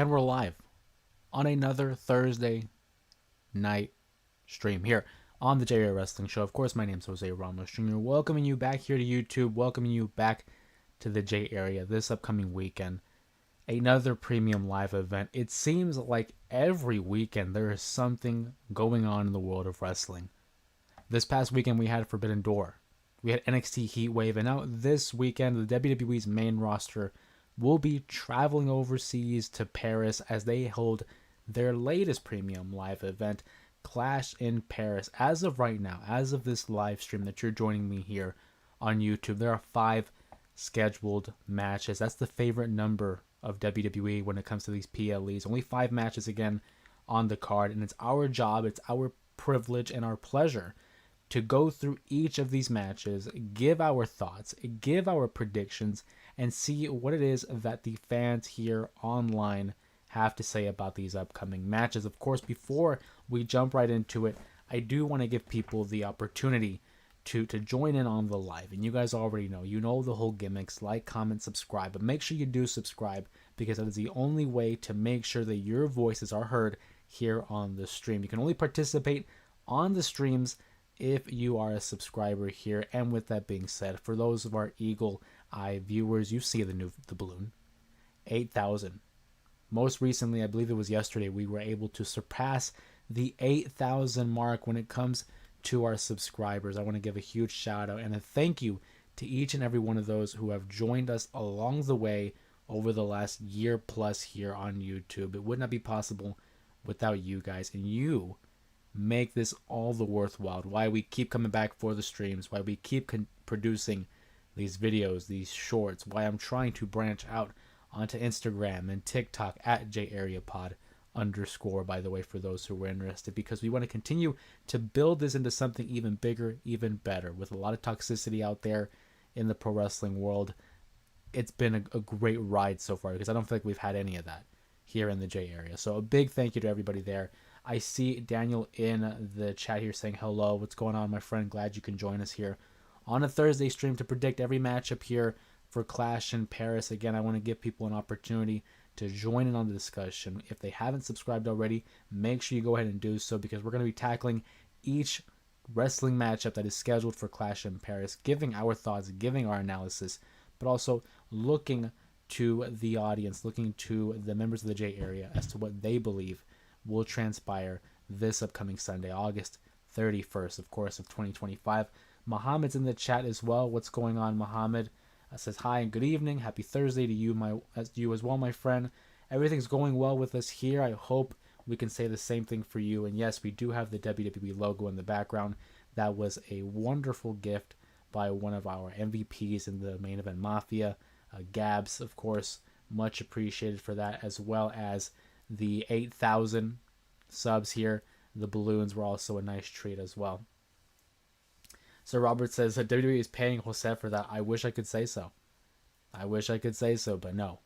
And we're live on another Thursday night stream here on the JR Wrestling Show. Of course, my name's Jose Ramos Jr. Welcoming you back here to YouTube, welcoming you back to the J area this upcoming weekend. Another premium live event. It seems like every weekend there is something going on in the world of wrestling. This past weekend we had Forbidden Door. We had NXT Heatwave, and now this weekend the WWE's main roster will be traveling overseas to Paris as they hold their latest premium live event, Clash in Paris. As of right now, as of this live stream that you're joining me here on YouTube, there are 5 scheduled matches. That's the favorite number of WWE when it comes to these PLEs. Only 5 matches again on the card, and it's our job, it's our privilege and our pleasure to go through each of these matches, give our thoughts, give our predictions, and see what it is that the fans here online have to say about these upcoming matches. Of course, before we jump right into it, I do want to give people the opportunity to join in on the live. And you guys already know, you know the whole gimmicks, like, comment, subscribe. But make sure you do subscribe, because that is the only way to make sure that your voices are heard here on the stream. You can only participate on the streams if you are a subscriber here. And with that being said, for those of our eagle eye viewers, you see the balloon, 8,000. Most recently, I believe it was yesterday, we were able to surpass the 8,000 mark when it comes to our subscribers. I want to give a huge shout out and a thank you to each and every one of those who have joined us along the way over the last year plus here on YouTube. It would not be possible without you guys, and you make this all the worthwhile. Why we keep coming back for the streams, why we keep producing these videos, these shorts, why I'm trying to branch out onto Instagram and TikTok at JAreaPod _ by the way, for those who were interested, because we want to continue to build this into something even bigger, even better. With a lot of toxicity out there in the pro wrestling world, it's been a great ride so far, because I don't feel like we've had any of that here in the J area. So a big thank you to everybody there. I see Daniel in the chat here saying hello. What's going on, my friend? Glad you can join us here on a Thursday stream to predict every matchup here for Clash in Paris. Again, I want to give people an opportunity to join in on the discussion. If they haven't subscribed already, make sure you go ahead and do so, because we're going to be tackling each wrestling matchup that is scheduled for Clash in Paris, giving our thoughts, giving our analysis, but also looking to the audience, looking to the members of the J area as to what they believe will transpire this upcoming Sunday, August 31st, of course, of 2025. Mohammed's in the chat as well. What's going on, Mohammed? Says hi and good evening. Happy Thursday to you, as well, my friend. Everything's going well with us here. I hope we can say the same thing for you. And yes, we do have the WWE logo in the background. That was a wonderful gift by one of our MVPs in the Main Event Mafia, Gabs, of course. Much appreciated for that, as well as the 8,000 subs here. The balloons were also a nice treat as well. So Robert says that WWE is paying Jose for that. I wish I could say so. I wish I could say so, but no.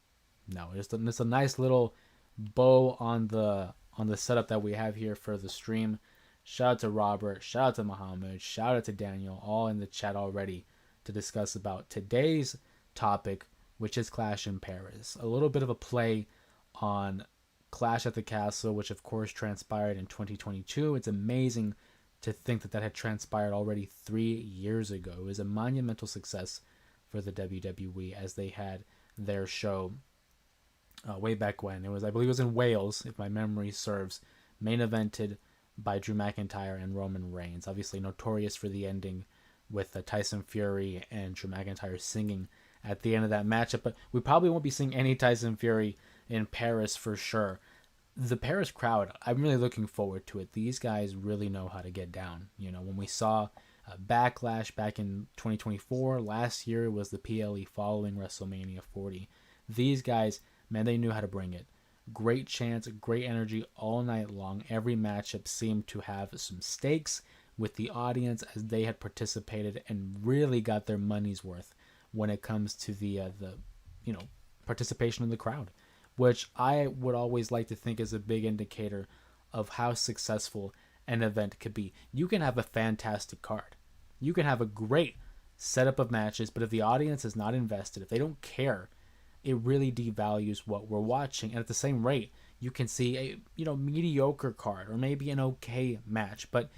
It's a nice little bow on the setup that we have here for the stream. Shout out to Robert, shout out to Muhammad, shout out to Daniel, all in the chat already to discuss about today's topic, which is Clash in Paris. A little bit of a play on Clash at the Castle, which of course transpired in 2022. It's amazing to think that had transpired already 3 years ago. It was a monumental success for the WWE, as they had their show way back when. I believe it was in Wales, if my memory serves, main evented by Drew McIntyre and Roman Reigns. Obviously notorious for the ending with Tyson Fury and Drew McIntyre singing at the end of that matchup. But we probably won't be seeing any Tyson Fury in Paris for sure. The Paris crowd, I'm really looking forward to it. These guys really know how to get down. You know, when we saw Backlash back in 2024, last year was the PLE following WrestleMania 40. These guys, man, they knew how to bring it. Great chance, great energy all night long. Every matchup seemed to have some stakes with the audience, as they had participated and really got their money's worth when it comes to the participation in the crowd, which I would always like to think is a big indicator of how successful an event could be. You can have a fantastic card. You can have a great setup of matches, but if the audience is not invested, if they don't care, it really devalues what we're watching. And at the same rate, you can see a mediocre card or maybe an okay match, but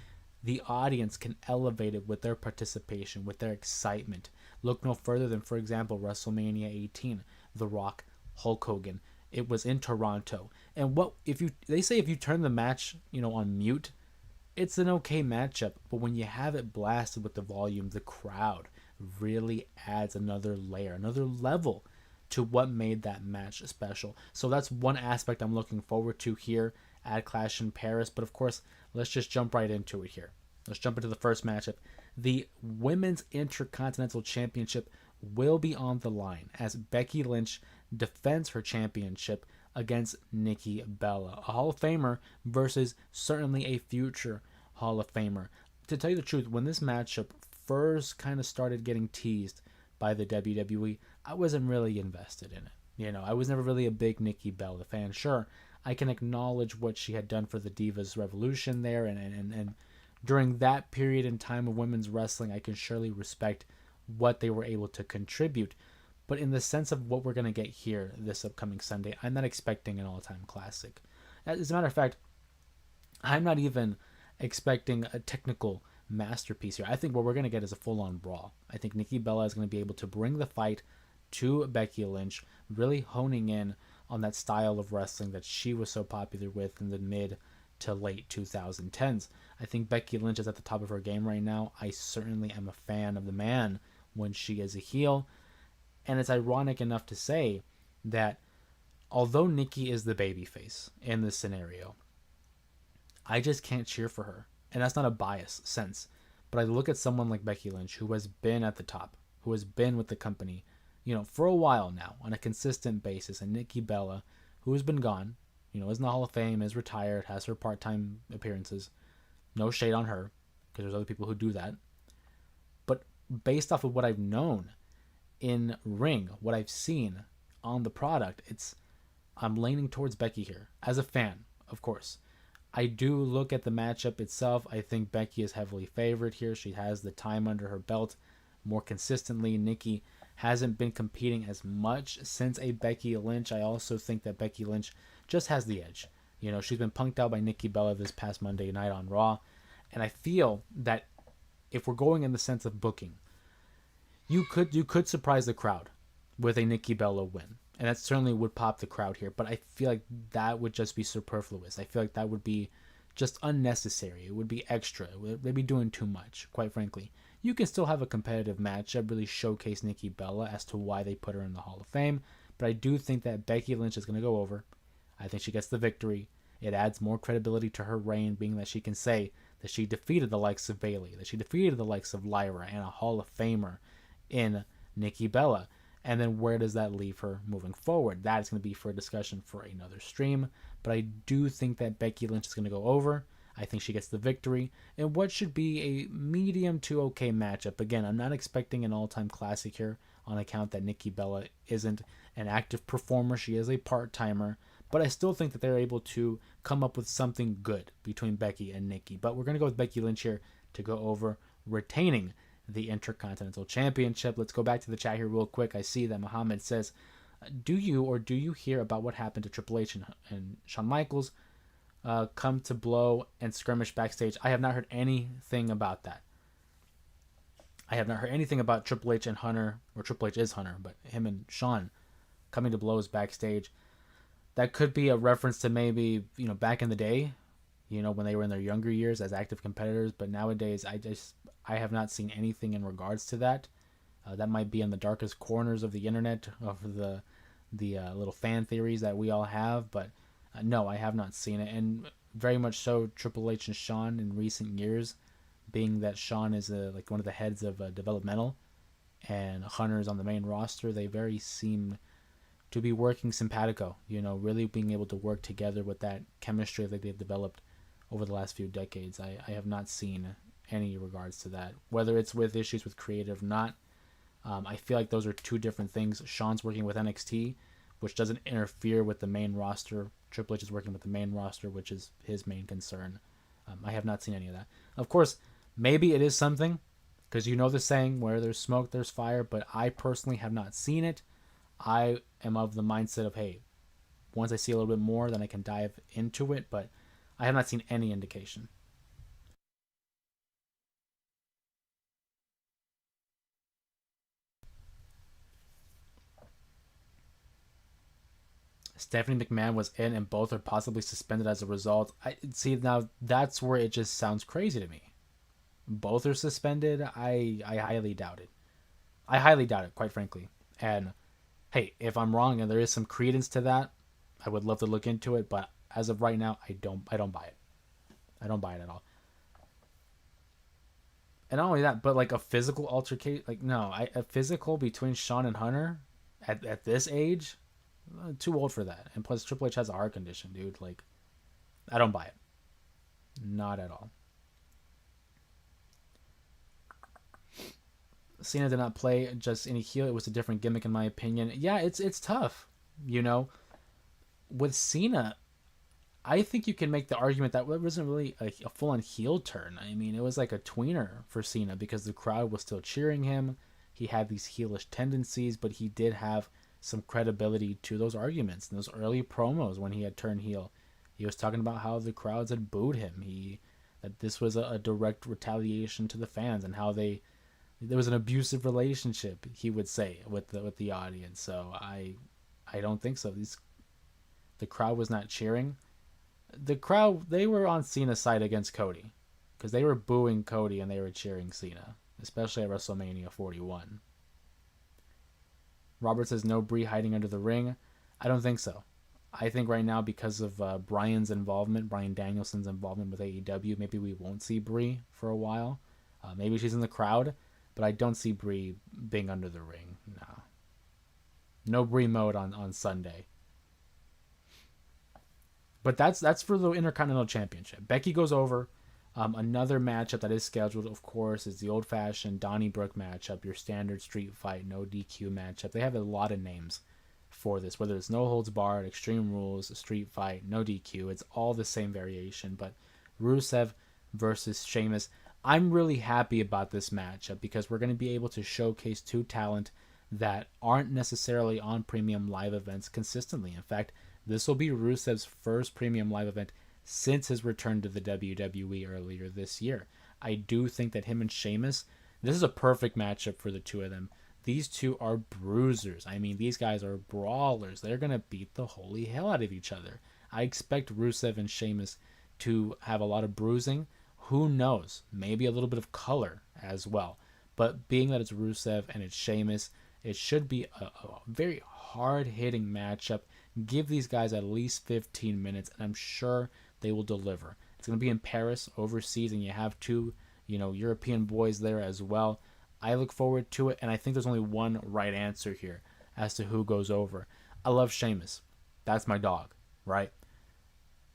the audience can elevate it with their participation, with their excitement. Look no further than, for example, WrestleMania 18, The Rock, Hulk Hogan. It was in Toronto, and what if you? They say if you turn the match, on mute, it's an okay matchup. But when you have it blasted with the volume, the crowd really adds another layer, another level to what made that match special. So that's one aspect I'm looking forward to here at Clash in Paris. But of course, let's just jump right into it here. Let's jump into the first matchup. The Women's Intercontinental Championship will be on the line as Becky Lynch defends her championship against Nikki Bella, a Hall of Famer versus certainly a future Hall of Famer. To tell you the truth, when this matchup first kind of started getting teased by the WWE, I wasn't really invested in it. I was never really a big Nikki Bella fan. Sure, I can acknowledge what she had done for the Divas Revolution there, and during that period in time of women's wrestling, I can surely respect what they were able to contribute. But in the sense of what we're going to get here this upcoming Sunday, I'm not expecting an all-time classic. As a matter of fact, I'm not even expecting a technical masterpiece here. I think what we're going to get is a full-on brawl. I think Nikki Bella is going to be able to bring the fight to Becky Lynch, really honing in on that style of wrestling that she was so popular with in the mid to late 2010s. I think Becky Lynch is at the top of her game right now. I certainly am a fan of the man when she is a heel. And it's ironic enough to say that although Nikki is the babyface in this scenario, I just can't cheer for her. And that's not a biased sense. But I look at someone like Becky Lynch, who has been at the top, who has been with the company, for a while now on a consistent basis, and Nikki Bella, who has been gone, is in the Hall of Fame, is retired, has her part-time appearances. No shade on her, because there's other people who do that. But based off of what I've known in ring, what I've seen on the product, I'm leaning towards Becky here. As a fan, of course. I do look at the matchup itself. I think Becky is heavily favored here. She has the time under her belt more consistently. Nikki hasn't been competing as much since a Becky Lynch. I also think that Becky Lynch just has the edge. She's been punked out by Nikki Bella this past Monday night on Raw. And I feel that if we're going in the sense of booking, you could surprise the crowd with a Nikki Bella win. And that certainly would pop the crowd here. But I feel like that would just be superfluous. I feel like that would be just unnecessary. It would be extra. They'd be doing too much, quite frankly. You can still have a competitive matchup, really showcase Nikki Bella as to why they put her in the Hall of Fame. But I do think that Becky Lynch is going to go over. I think she gets the victory. It adds more credibility to her reign, being that she can say that she defeated the likes of Bayley, that she defeated the likes of Lyra, and a Hall of Famer in Nikki Bella. And then where does that leave her moving forward? That is going to be for a discussion for another stream. But I do think that Becky Lynch is going to go over. I think she gets the victory in what should be a medium to okay matchup. Again, I'm not expecting an all-time classic here on account that Nikki Bella isn't an active performer. She is a part-timer. But I still think that they're able to come up with something good between Becky and Nikki. But we're going to go with Becky Lynch here to go over, retaining the Intercontinental Championship. Let's go back to the chat here real quick. I see that Muhammad says, do you hear about what happened to Triple H and Shawn Michaels come to blow and skirmish backstage? I have not heard anything about that. I have not heard anything about Triple H and Hunter, or Triple H is Hunter, but him and Shawn coming to blows backstage. That could be a reference to maybe, back in the day, when they were in their younger years as active competitors. But nowadays, I have not seen anything in regards to that. That might be in the darkest corners of the internet, of the little fan theories that we all have. But no, I have not seen it. And very much so, Triple H and Shawn in recent years, being that Shawn is like one of the heads of developmental, and Hunter's on the main roster, they very seem to be working simpatico, really being able to work together with that chemistry that they've developed over the last few decades. I have not seen any regards to that, whether it's with issues with creative or not. I feel like those are two different things. Shawn's working with NXT, which doesn't interfere with the main roster. Triple H is working with the main roster, which is his main concern. I have not seen any of that. Of course, maybe it is something, because the saying, where there's smoke, there's fire, but I personally have not seen it. I am of the mindset of, hey, once I see a little bit more, then I can dive into it. But I have not seen any indication. Stephanie McMahon was in, and both are possibly suspended as a result. I see now that's where it just sounds crazy to me. Both are suspended. I highly doubt it. I highly doubt it, quite frankly. And hey, if I'm wrong and there is some credence to that, I would love to look into it. But as of right now, I don't buy it. I don't buy it at all. And not only that, but like a physical altercation, like no, a physical between Sean and Hunter at this age, too old for that. And plus, Triple H has a heart condition, dude. Like, I don't buy it. Not at all. Cena did not play just any heel. It was a different gimmick, in my opinion. Yeah, it's tough. You know, with Cena, I think you can make the argument that it wasn't really a full on heel turn. I mean, it was like a tweener for Cena because the crowd was still cheering him. He had these heelish tendencies, but he did have some credibility to those arguments. In those early promos when he had turned heel, he was talking about how the crowds had booed him. That this was a direct retaliation to the fans and how there was an abusive relationship. He would say with the audience. So I don't think so. The crowd was not cheering. The crowd, they were on Cena's side against Cody because they were booing Cody and they were cheering Cena, especially at WrestleMania 41. Robert says no Brie hiding under the ring. I don't think so. I think right now because of Brian Danielson's involvement with AEW, maybe we won't see Brie for a while. Maybe she's in the crowd, but I don't see Brie being under the ring. No, no Brie mode on Sunday. But that's for the Intercontinental Championship. Becky goes over. Another matchup that is scheduled, of course, is the old-fashioned Donnybrook matchup, your standard street fight, no DQ matchup. They have a lot of names for this, whether it's no holds barred, Extreme Rules, street fight, no DQ. It's all the same variation. But Rusev versus Sheamus. I'm really happy about this matchup because we're going to be able to showcase two talent that aren't necessarily on premium live events consistently. In fact, this will be Rusev's first premium live event since his return to the WWE earlier this year. I do think that him and Sheamus, this is a perfect matchup for the two of them. These two are bruisers. I mean, these guys are brawlers. They're going to beat the holy hell out of each other. I expect Rusev and Sheamus to have a lot of bruising. Who knows? Maybe a little bit of color as well. But being that it's Rusev and it's Sheamus, it should be a very hard hitting matchup. Give these guys at least 15 minutes, and I'm sure they will deliver. It's going to be in Paris, overseas, and you have two, European boys there as well. I look forward to it, and I think there's only one right answer here as to who goes over. I love Sheamus. That's my dog, right?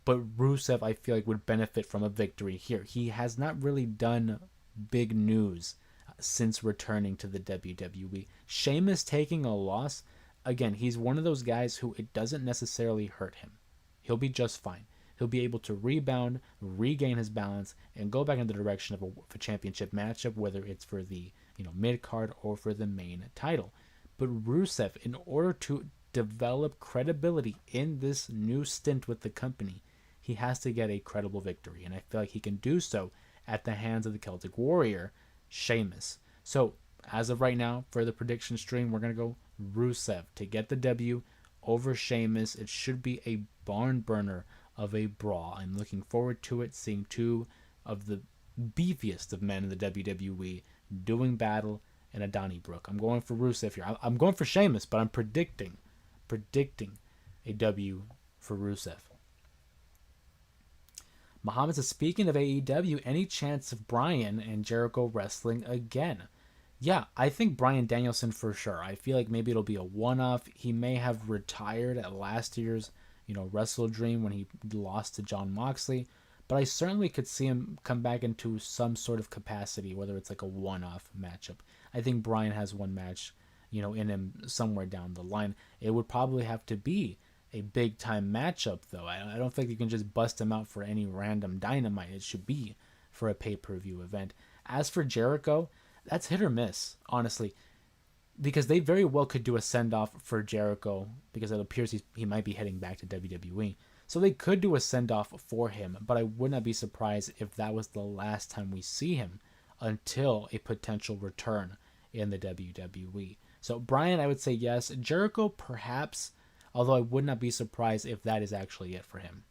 But Rusev, I feel like, would benefit from a victory here. He has not really done big news since returning to the WWE. Sheamus taking a loss, again, he's one of those guys who it doesn't necessarily hurt him. He'll be just fine. He'll be able to rebound, regain his balance, and go back in the direction of a championship matchup, whether it's for the mid card or for the main title. But Rusev, in order to develop credibility in this new stint with the company, he has to get a credible victory, and I feel like he can do so at the hands of the Celtic Warrior, Sheamus. So, as of right now, for the prediction stream, we're going to go Rusev to get the W over Sheamus. It should be a barn burner of a brawl. I'm looking forward to it, seeing two of the beefiest of men in the WWE doing battle in a Donnybrook. I'm going for Rusev here. I'm going for Sheamus, but I'm predicting a W for Rusev. Muhammad says, speaking of AEW, any chance of Bryan and Jericho wrestling again? Yeah, I think Bryan Danielson for sure. I feel like maybe it'll be a one-off. He may have retired at last year's, Wrestle Dream when he lost to Jon Moxley, but I certainly could see him come back into some sort of capacity, whether it's like a one-off matchup. I think Bryan has one match, in him somewhere down the line. It would probably have to be a big time matchup, though. I don't think you can just bust him out for any random dynamite. It should be for a pay per view event. As for Jericho, that's hit or miss, honestly. because they very well could do a send off for Jericho because it appears he might be heading back to WWE. So they could do a send off for him, but I would not be surprised if that was the last time we see him until a potential return in the WWE. So Bryan, I would say yes. Jericho, perhaps, although I would not be surprised if that is actually it for him.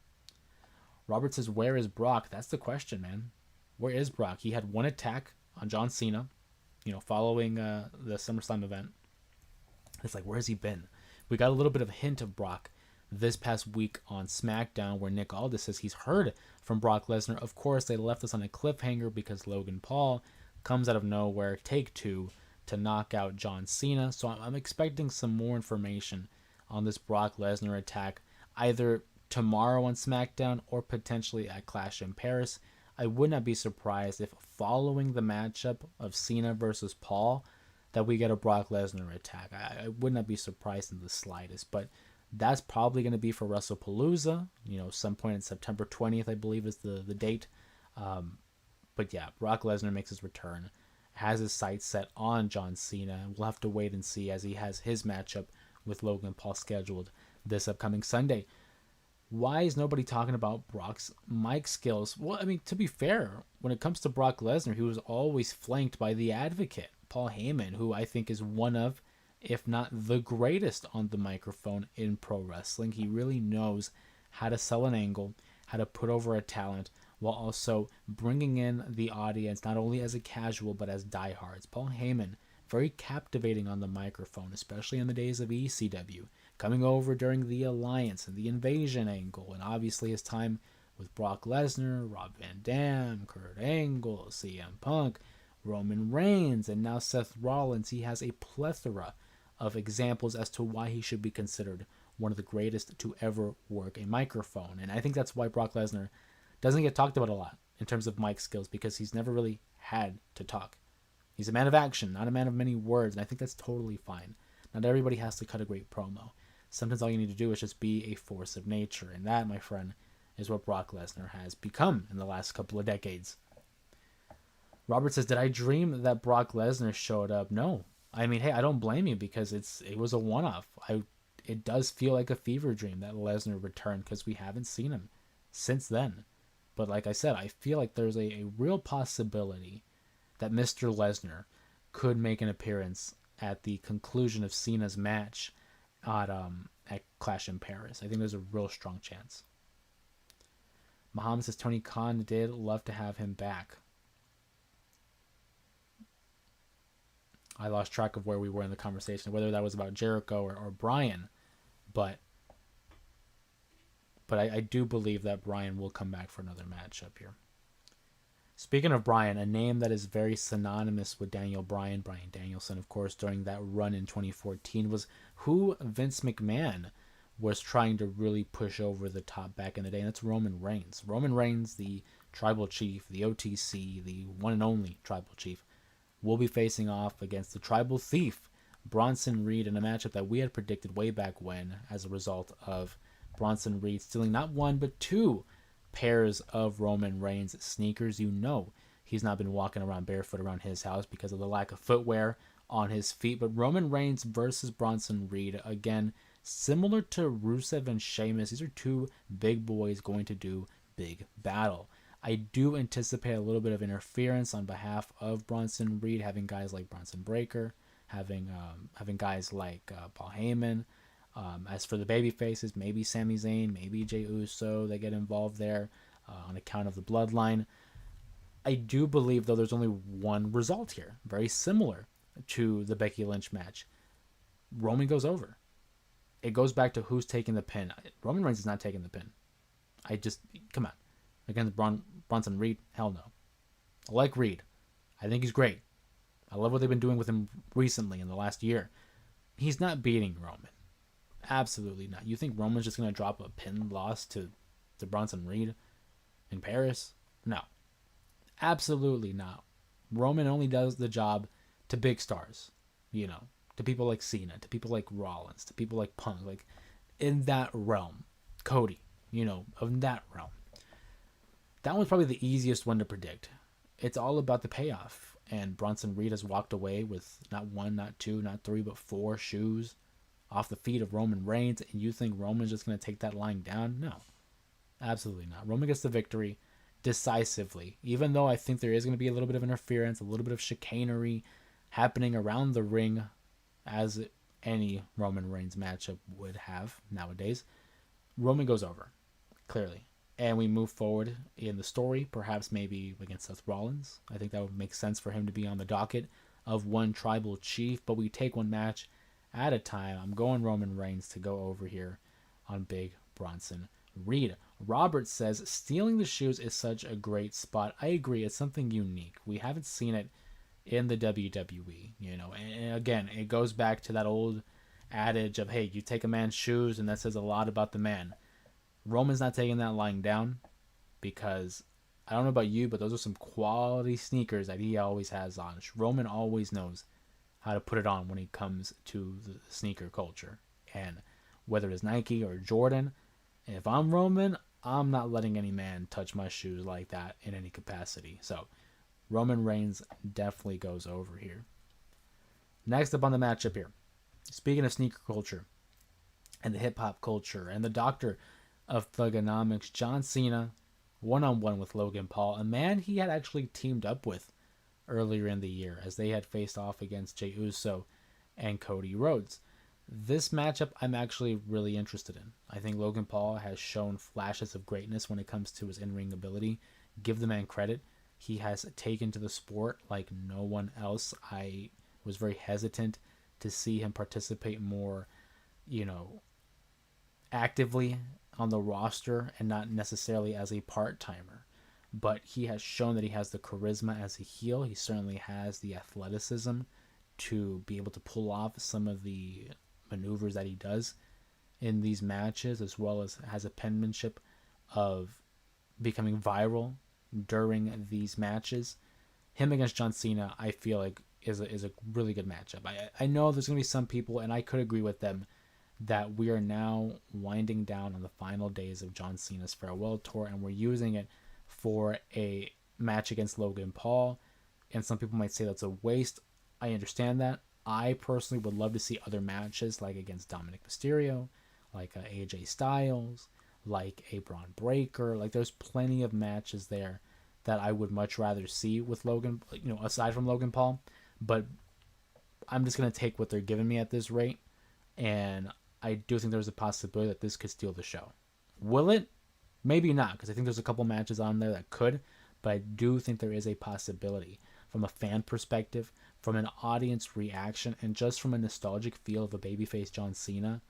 Robert says, where is Brock? That's the question, man. Where is Brock? He had one attack on John Cena, following the SummerSlam event. It's like, where has he been? We got a little bit of a hint of Brock this past week on SmackDown, where Nick Aldis says he's heard from Brock Lesnar. Of course, they left us on a cliffhanger because Logan Paul comes out of nowhere, take two, to knock out John Cena. So I'm expecting some more information on this Brock Lesnar attack, either tomorrow on SmackDown or potentially at Clash in Paris. I would not be surprised if following the matchup of Cena versus Paul that we get a Brock Lesnar attack. I would not be surprised in the slightest, but that's probably going to be for WrestlePalooza, some point in September 20th, I believe is the date. But yeah, Brock Lesnar makes his return, has his sights set on John Cena. We'll have to wait and see as he has his matchup with Logan Paul scheduled this upcoming Sunday. Why is nobody talking about Brock's mic skills? Well, I mean, to be fair, when it comes to Brock Lesnar, he was always flanked by the advocate, Paul Heyman, who I think is one of, if not the greatest on the microphone in pro wrestling. He really knows how to sell an angle, how to put over a talent, while also bringing in the audience, not only as a casual, but as diehards. Paul Heyman, very captivating on the microphone, especially in the days of ECW, coming over during the Alliance and the Invasion angle, and obviously his time with Brock Lesnar, Rob Van Dam, Kurt Angle, CM Punk, Roman Reigns, and now Seth Rollins. He has a plethora of examples as to why he should be considered one of the greatest to ever work a microphone. And I think that's why Brock Lesnar doesn't get talked about a lot in terms of mic skills, because he's never really had to talk. He's a man of action, not a man of many words, and I think that's totally fine. Not everybody has to cut a great promo. Sometimes all you need to do is just be a force of nature, and that, my friend, is what Brock Lesnar has become in the last couple of decades. Robert says, did I dream that Brock Lesnar showed up? No. I mean, hey, I don't blame you, because it was a one-off. It does feel like a fever dream that Lesnar returned, because we haven't seen him since then. But like I said, I feel like there's a real possibility that Mr. Lesnar could make an appearance at the conclusion of Cena's match at Clash in Paris. I think there's a real strong chance. Muhammad says Tony Khan did love to have him back. I lost track of where we were in the conversation, whether that was about Jericho or Bryan, but I do believe that Bryan will come back for another matchup here. Speaking of Bryan, a name that is very synonymous with Daniel Bryan, Bryan Danielson, of course, during that run in 2014, was who Vince McMahon was trying to really push over the top back in the day, and that's Roman Reigns. Roman Reigns, the tribal chief, the OTC, the one and only tribal chief, will be facing off against the tribal thief, Bronson Reed, in a matchup that we had predicted way back when, as a result of Bronson Reed stealing not one but two pairs of Roman Reigns sneakers. He's not been walking around barefoot around his house because of the lack of footwear on his feet. But Roman Reigns versus Bronson Reed, again, similar to Rusev and Sheamus, these are two big boys going to do big battle. I do anticipate a little bit of interference on behalf of Bronson Reed, having guys like Bronson Breakker, having guys like Paul Heyman. As for the baby faces, maybe Sami Zayn, maybe Jey Uso, they get involved there on account of the bloodline. I do believe, though, there's only one result here, very similar to the Becky Lynch match. Roman goes over. It goes back to who's taking the pin. Roman Reigns is not taking the pin. Come on. Against Bronson Reed, hell no. I like Reed. I think he's great. I love what they've been doing with him recently in the last year. He's not beating Roman. Absolutely not. You think Roman's just going to drop a pin loss to Bronson Reed in Paris? No. Absolutely not. Roman only does the job to big stars. To people like Cena, to people like Rollins, to people like Punk. Like, in that realm. Cody, of that realm. That one's probably the easiest one to predict. It's all about the payoff. and Bronson Reed has walked away with not one, not two, not three, but four shoes off the feet of Roman Reigns, and you think Roman's just going to take that lying down? No, absolutely not. Roman gets the victory decisively, even though I think there is going to be a little bit of interference, a little bit of chicanery happening around the ring, as any Roman Reigns matchup would have nowadays. Roman goes over, clearly. And we move forward in the story, perhaps maybe against Seth Rollins. I think that would make sense for him to be on the docket of one tribal chief, but we take one match at a time. I'm going Roman Reigns to go over here on Big Bronson Reed. Robert says, stealing the shoes is such a great spot. I agree, it's something unique. We haven't seen it in the WWE, and again, it goes back to that old adage of, hey, you take a man's shoes and that says a lot about the man. Roman's not taking that lying down, because I don't know about you, but those are some quality sneakers that he always has on. Roman always knows how to put it on when it comes to the sneaker culture. And whether it's Nike or Jordan, if I'm Roman, I'm not letting any man touch my shoes like that in any capacity. So Roman Reigns definitely goes over here. Next up on the matchup here, speaking of sneaker culture and the hip hop culture and the doctor of thugonomics, John Cena one-on-one with Logan Paul, a man he had actually teamed up with earlier in the year as they had faced off against Jey Uso and Cody Rhodes. This matchup I'm actually really interested in. I think Logan Paul has shown flashes of greatness when it comes to his in-ring ability. Give the man credit. He has taken to the sport like no one else. I was very hesitant to see him participate more, actively on the roster and not necessarily as a part-timer. But he has shown that he has the charisma as a heel. He certainly has the athleticism to be able to pull off some of the maneuvers that he does in these matches, as well as has a penmanship of becoming viral during these matches. Him against John Cena, I feel like is a really good matchup. I know there's going to be some people, and I could agree with them, that we are now winding down on the final days of John Cena's farewell tour, and we're using it for a match against Logan Paul. And some people might say that's a waste. I understand that. I personally would love to see other matches, like against Dominic Mysterio, like AJ Styles, like a Braun Breaker. Like, there's plenty of matches there that I would much rather see with Logan, aside from Logan Paul. But I'm just going to take what they're giving me at this rate. And I do think there's a possibility that this could steal the show. Will it? Maybe not, because I think there's a couple matches on there that could, but I do think there is a possibility from a fan perspective, from an audience reaction, and just from a nostalgic feel of a babyface John Cena.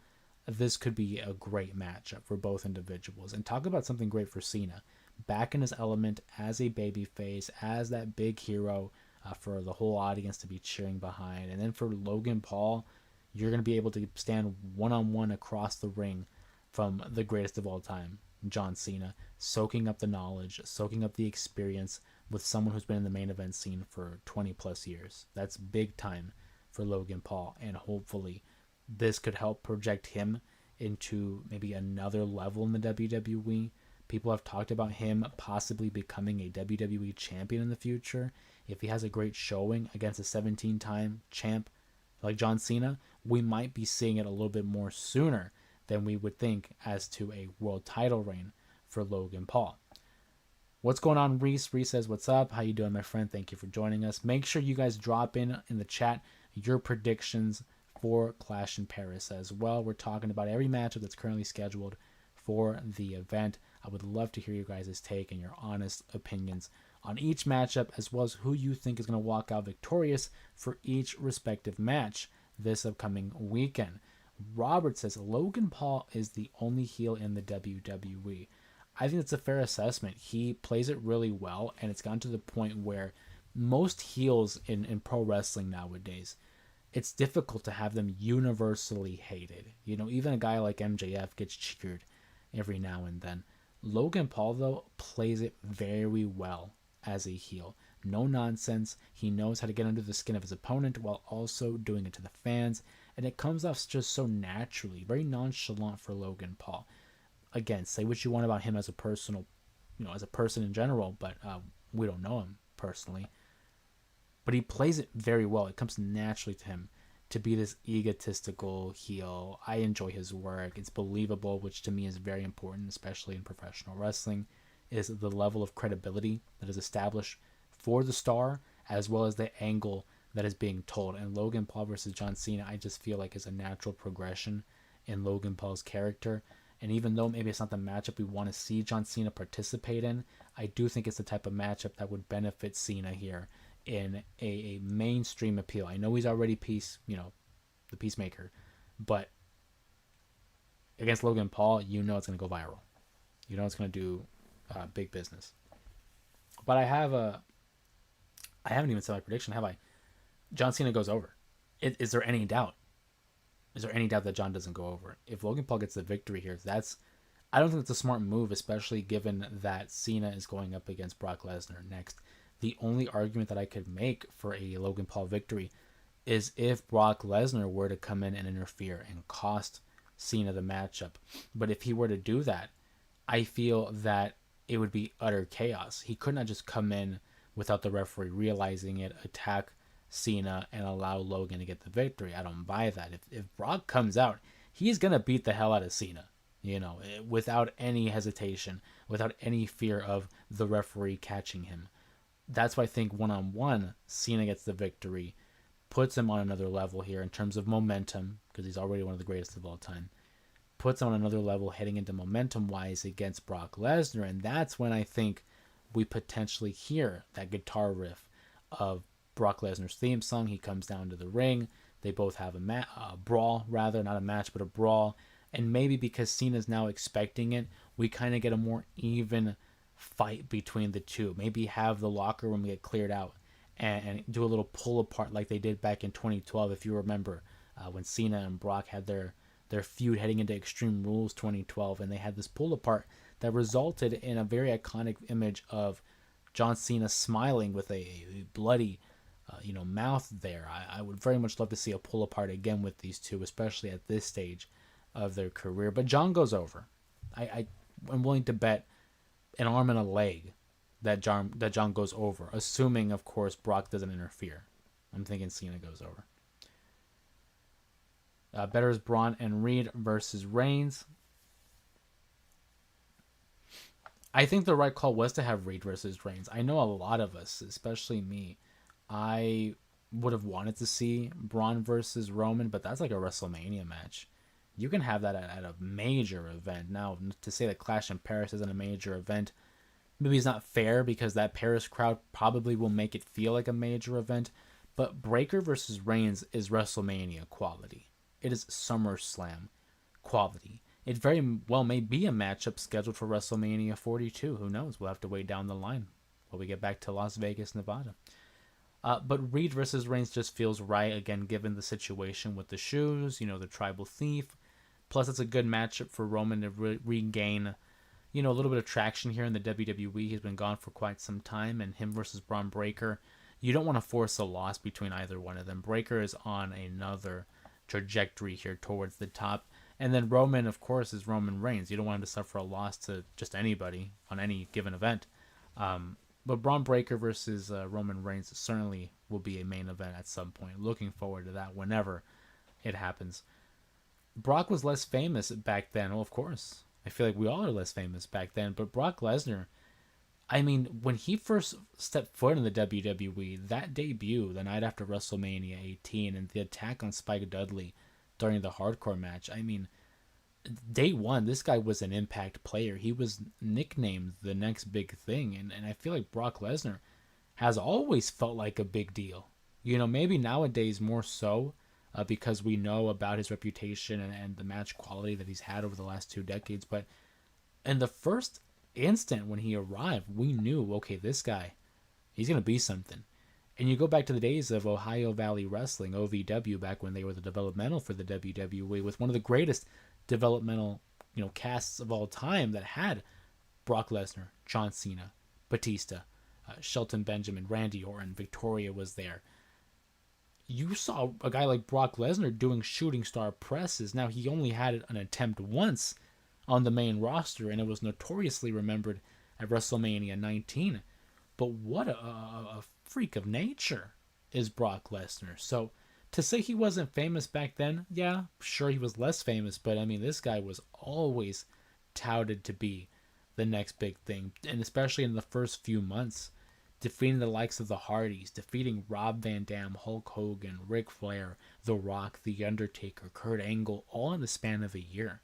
This could be a great matchup for both individuals. And talk about something great for Cena. Back in his element as a babyface, as that big hero for the whole audience to be cheering behind. And then for Logan Paul, you're going to be able to stand one-on-one across the ring from the greatest of all time, John Cena, soaking up the knowledge, soaking up the experience with someone who's been in the main event scene for 20 plus years. That's big time for Logan Paul, and hopefully this could help project him into maybe another level in the WWE. People have talked about him possibly becoming a WWE champion in the future. If he has a great showing against a 17-time champ like John Cena, we might be seeing it a little bit more sooner than we would think as to a world title reign for Logan Paul. What's going on, Reese? Reese says, what's up? How you doing, my friend? Thank you for joining us. Make sure you guys drop in the chat your predictions for Clash in Paris as well. We're talking about every matchup that's currently scheduled for the event. I would love to hear you guys' take and your honest opinions on each matchup, as well as who you think is going to walk out victorious for each respective match this upcoming weekend. Robert says Logan Paul is the only heel in the WWE. I think that's a fair assessment. He plays it really well, and it's gotten to the point where most heels in pro wrestling nowadays, it's difficult to have them universally hated. Even a guy like MJF gets cheered every now and then. Logan Paul, though, plays it very well as a heel. No nonsense. He knows how to get under the skin of his opponent while also doing it to the fans, and it comes off just so naturally, very nonchalant for Logan Paul. Again, say what you want about him as a personal, as a person in general, but we don't know him personally. but he plays it very well. It comes naturally to him to be this egotistical heel. I enjoy his work. It's believable, which to me is very important, especially in professional wrestling, is the level of credibility that is established for the star as well as the angle that is being told. And Logan Paul versus John Cena, I just feel like is a natural progression in Logan Paul's character. And even though maybe it's not the matchup we want to see John Cena participate in, I do think it's the type of matchup that would benefit Cena here in a mainstream appeal. I know he's already the peacemaker, but against Logan Paul, you know it's going to go viral. You know it's going to do big business. But I haven't even said my prediction, have I? John Cena goes over. Is there any doubt? Is there any doubt that John doesn't go over? If Logan Paul gets the victory here, I don't think it's a smart move, especially given that Cena is going up against Brock Lesnar next. The only argument that I could make for a Logan Paul victory is if Brock Lesnar were to come in and interfere and cost Cena the matchup. But if he were to do that, I feel that it would be utter chaos. He could not just come in without the referee realizing it, attack Cena, and allow Logan to get the victory. I don't buy that. If Brock comes out, he's going to beat the hell out of Cena, without any hesitation, without any fear of the referee catching him. That's why I think one-on-one, Cena gets the victory, puts him on another level here in terms of momentum, because he's already one of the greatest of all time. Puts him on another level heading into momentum-wise against Brock Lesnar, and that's when I think we potentially hear that guitar riff of Brock Lesnar's theme song. He comes down to the ring. They both have a brawl, rather, not a match, but a brawl. And maybe because Cena's now expecting it, we kind of get a more even fight between the two. Maybe have the locker room get cleared out and do a little pull apart like they did back in 2012, if you remember, when Cena and Brock had their feud heading into Extreme Rules 2012, and they had this pull apart that resulted in a very iconic image of John Cena smiling with a bloody mouth there. I would very much love to see a pull apart again with these two, especially at this stage of their career. But John goes over. I'm willing to bet an arm and a leg that John goes over, assuming, of course, Brock doesn't interfere. I'm thinking Cena goes over. Better is Braun and Reed versus Reigns. I think the right call was to have Reed versus Reigns. I know a lot of us, especially me, I would have wanted to see Braun versus Roman, but that's like a WrestleMania match. You can have that at a major event. Now, to say that Clash in Paris isn't a major event, maybe it's not fair because that Paris crowd probably will make it feel like a major event, but Breakker versus Reigns is WrestleMania quality. It is SummerSlam quality. It very well may be a matchup scheduled for WrestleMania 42. Who knows? We'll have to wait down the line when we get back to Las Vegas, Nevada. But Reed versus Reigns just feels right, again, given the situation with the shoes, the tribal thief. Plus, it's a good matchup for Roman to regain, a little bit of traction here in the WWE. He's been gone for quite some time, and him versus Braun Breaker. You don't want to force a loss between either one of them. Breaker is on another trajectory here towards the top. And then Roman, of course, is Roman Reigns. You don't want him to suffer a loss to just anybody on any given event. But Braun Breaker versus Roman Reigns certainly will be a main event at some point. Looking forward to that whenever it happens. Brock was less famous back then. Well, of course. I feel like we all are less famous back then. But Brock Lesnar, when he first stepped foot in the WWE, that debut the night after WrestleMania 18 and the attack on Spike Dudley during the hardcore match, day one, this guy was an impact player. He was nicknamed the next big thing. And I feel like Brock Lesnar has always felt like a big deal. Maybe nowadays more so because we know about his reputation and the match quality that he's had over the last 2 decades. But in the first instant when he arrived, we knew, okay, this guy, he's going to be something. And you go back to the days of Ohio Valley Wrestling, OVW, back when they were the developmental for the WWE, with one of the greatest developmental casts of all time that had Brock Lesnar, John Cena, Batista, Shelton Benjamin, Randy Orton, Victoria was there. You saw a guy like Brock Lesnar doing shooting star presses. Now, he only had an attempt once on the main roster, and it was notoriously remembered at WrestleMania 19. But what a freak of nature is Brock Lesnar. So to say he wasn't famous back then, yeah, sure he was less famous, but I mean, this guy was always touted to be the next big thing, and especially in the first few months, defeating the likes of the Hardys, defeating Rob Van Dam, Hulk Hogan, Ric Flair, The Rock, The Undertaker, Kurt Angle, all in the span of a year.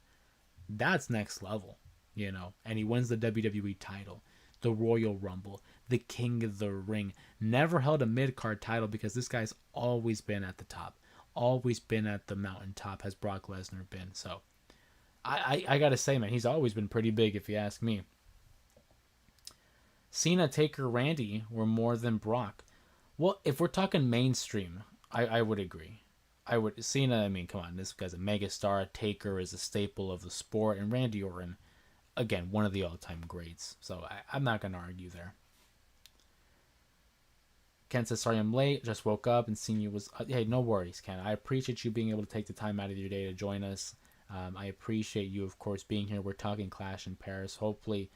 That's next level, you know. And he wins the WWE title, the Royal Rumble, the King of the Ring. Never held a mid card title because this guy's always been at the top, always been at the mountaintop. Has Brock Lesnar been? So I gotta say, man, he's always been pretty big if you ask me. Cena, Taker, Randy were more than Brock. Well, if we're talking mainstream, I would agree. I would Cena. I mean, come on, this guy's a megastar. Taker is a staple of the sport, and Randy Orton, again, one of the all-time greats. So I'm not gonna argue there. Ken says, sorry I'm late. Just woke up and seen you was... hey, no worries, Ken. I appreciate you being able to take the time out of your day to join us. I appreciate you, of course, being here. We're talking Clash in Paris. Hopefully,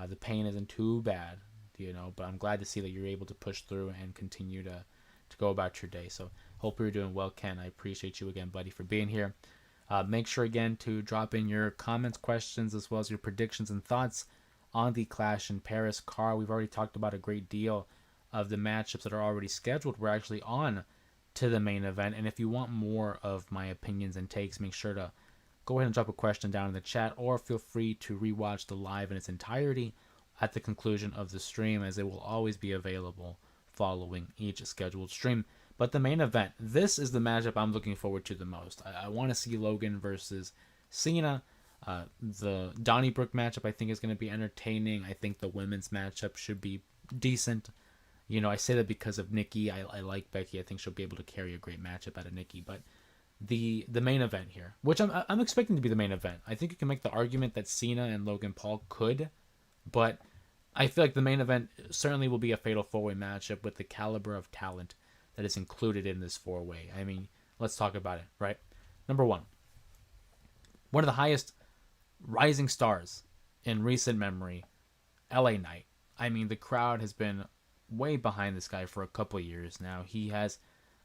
the pain isn't too bad, you know. But I'm glad to see that you're able to push through and continue to go about your day. So hope you're doing well, Ken. I appreciate you again, buddy, for being here. Make sure, again, to drop in your comments, questions, as well as your predictions and thoughts on the Clash in Paris card. We've already talked about a great deal of the matchups that are already scheduled. We're actually on to the main event. And if you want more of my opinions and takes, make sure to go ahead and drop a question down in the chat, or feel free to rewatch the live in its entirety at the conclusion of the stream, as it will always be available following each scheduled stream. But the main event, this is the matchup I'm looking forward to the most. I want to see Logan versus Cena. The Donnybrook matchup I think is going to be entertaining. I think the women's matchup should be decent. You know, I say that because of Nikki. I like Becky. I think she'll be able to carry a great matchup out of Nikki. But the main event here, which I'm expecting to be the main event, I think you can make the argument that Cena and Logan Paul could, but I feel like the main event certainly will be a fatal four-way matchup with the caliber of talent that is included in this four-way. I mean, let's talk about it, right? Number one of the highest rising stars in recent memory, LA Knight. I mean, the crowd has been way behind this guy for a couple of years now. He has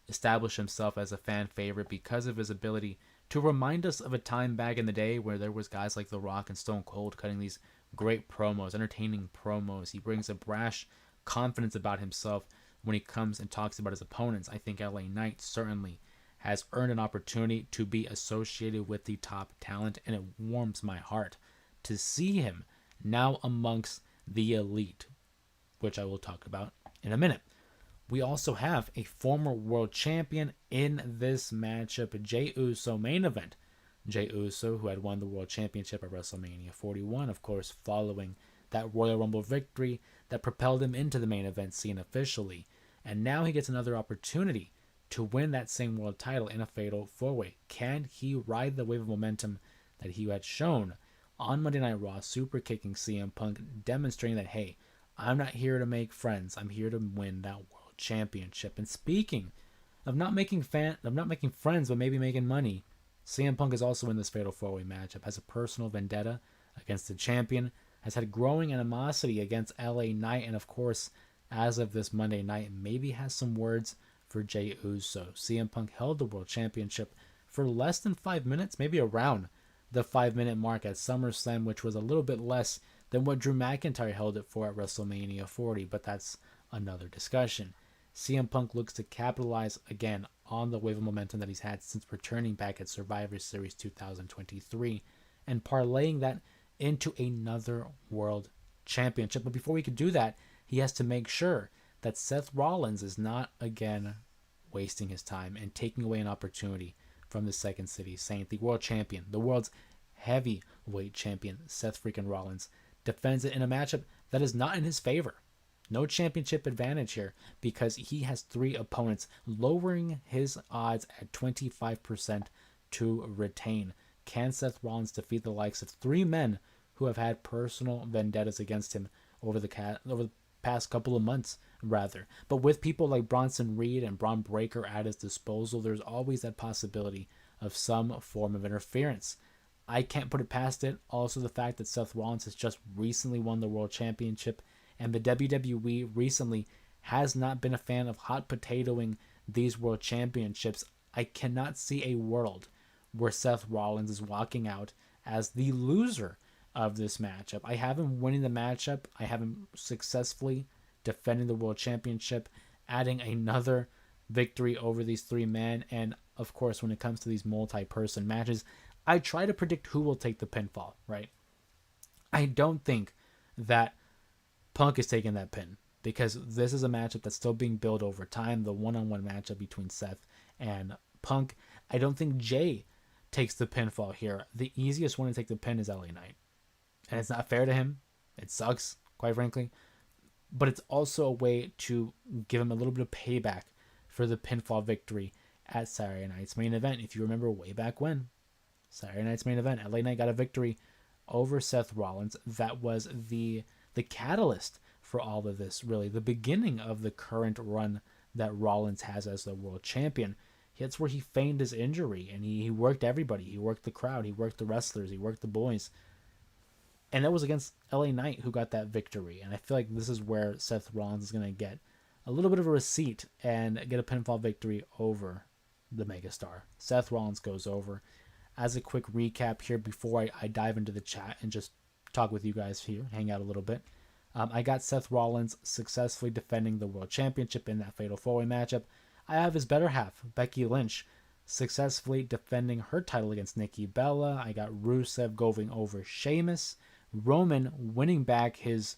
established himself as a fan favorite because of his ability to remind us of a time back in the day where there was guys like The Rock and Stone Cold cutting these great promos, entertaining promos. He brings a brash confidence about himself when he comes and talks about his opponents. I think LA Knight certainly has earned an opportunity to be associated with the top talent, and it warms my heart to see him now amongst the elite, which I will talk about in a minute. We also have a former world champion in this matchup, Jey Uso main event. Jey Uso, who had won the world championship at WrestleMania 41, of course, following that Royal Rumble victory that propelled him into the main event scene officially. And now he gets another opportunity to win that same world title in a fatal four-way. Can he ride the wave of momentum that he had shown on Monday Night Raw, super kicking CM Punk, demonstrating that, hey, I'm not here to make friends. I'm here to win that world championship. And speaking of not making friends, but maybe making money, CM Punk is also in this fatal four-way matchup, has a personal vendetta against the champion, has had growing animosity against LA Knight, and of course, as of this Monday night, maybe has some words for Jey Uso. CM Punk held the world championship for less than 5 minutes, maybe around the 5-minute mark at SummerSlam, which was a little bit less than what Drew McIntyre held it for at WrestleMania 40, but that's another discussion. CM Punk looks to capitalize again on the wave of momentum that he's had since returning back at Survivor Series 2023 and parlaying that into another world championship. But before we could do that, he has to make sure that Seth Rollins is not again wasting his time and taking away an opportunity from the Second City Saint. The world champion, the world's heavyweight champion, Seth freaking Rollins, defends it in a matchup that is not in his favor. No championship advantage here because he has 3 opponents, lowering his odds at 25% to retain. Can Seth Rollins defeat the likes of 3 men who have had personal vendettas against him over the past couple of months, rather? But with people like Bronson Reed and Braun Breaker at his disposal, there's always that possibility of some form of interference. I can't put it past it. Also, the fact that Seth Rollins has just recently won the World Championship, and the WWE recently has not been a fan of hot potatoing these world championships, I cannot see a world where Seth Rollins is walking out as the loser of this matchup. I have him winning the matchup. I have him successfully defending the world championship, adding another victory over these three men. And of course, when it comes to these multi-person matches, I try to predict who will take the pinfall, right? I don't think that Punk is taking that pin because this is a matchup that's still being built over time. The one-on-one matchup between Seth and Punk. I don't think Jay takes the pinfall here. The easiest one to take the pin is LA Knight. And it's not fair to him. It sucks, quite frankly. But it's also a way to give him a little bit of payback for the pinfall victory at Saturday Night's main event. If you remember way back when, Saturday Night's main event, LA Knight got a victory over Seth Rollins. That was the catalyst for all of this, really. The beginning of the current run that Rollins has as the world champion. That's where he feigned his injury, and he worked everybody. He worked the crowd. He worked the wrestlers. He worked the boys. And that was against LA Knight who got that victory. And I feel like this is where Seth Rollins is going to get a little bit of a receipt and get a pinfall victory over the megastar. Seth Rollins goes over. As a quick recap here before I dive into the chat and just talk with you guys here, hang out a little bit. I got Seth Rollins successfully defending the World Championship in that Fatal 4-Way matchup. I have his better half, Becky Lynch, successfully defending her title against Nikki Bella. I got Rusev going over Sheamus. Roman winning back his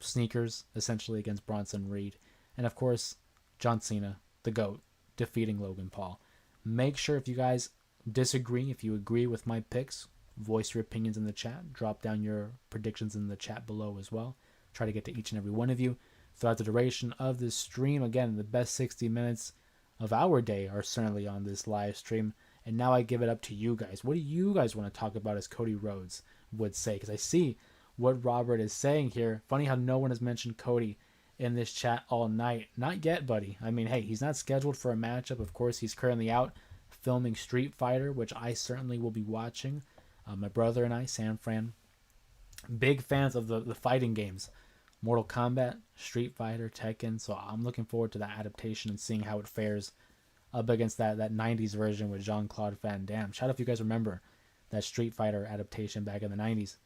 sneakers, essentially, against Bronson Reed. And, of course, John Cena, the GOAT, defeating Logan Paul. Make sure if you guys disagree, if you agree with my picks, voice your opinions in the chat. Drop down your predictions in the chat below as well. Try to get to each and every one of you throughout the duration of this stream. Again, the best 60 minutes of our day are certainly on this live stream. And now I give it up to you guys. What do you guys want to talk about, as Cody Rhodes would say? Because I see what Robert is saying here. Funny how no one has mentioned Cody in this chat all night. Not yet, buddy. I mean, hey, he's not scheduled for a matchup. Of course, he's currently out filming Street Fighter, which I certainly will be watching. My brother and I, San Fran, big fans of the fighting games. Mortal Kombat, Street Fighter, Tekken. So I'm looking forward to that adaptation and seeing how it fares up against that 90s version with Jean-Claude Van Damme. Shout out if you guys remember that Street Fighter adaptation back in the 90s.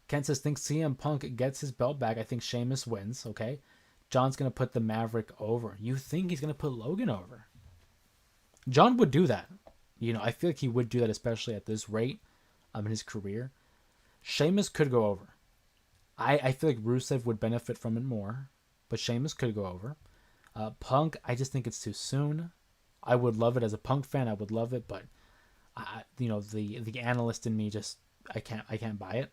Ken says, think CM Punk gets his belt back. I think Sheamus wins, okay? John's going to put the Maverick over. You think he's going to put Logan over? John would do that. I feel like he would do that, especially at this rate in his career. Sheamus could go over. I feel like Rusev would benefit from it more, but Sheamus could go over. Punk, I just think it's too soon. I would love it as a Punk fan. I would love it, but the analyst in me just I can't buy it.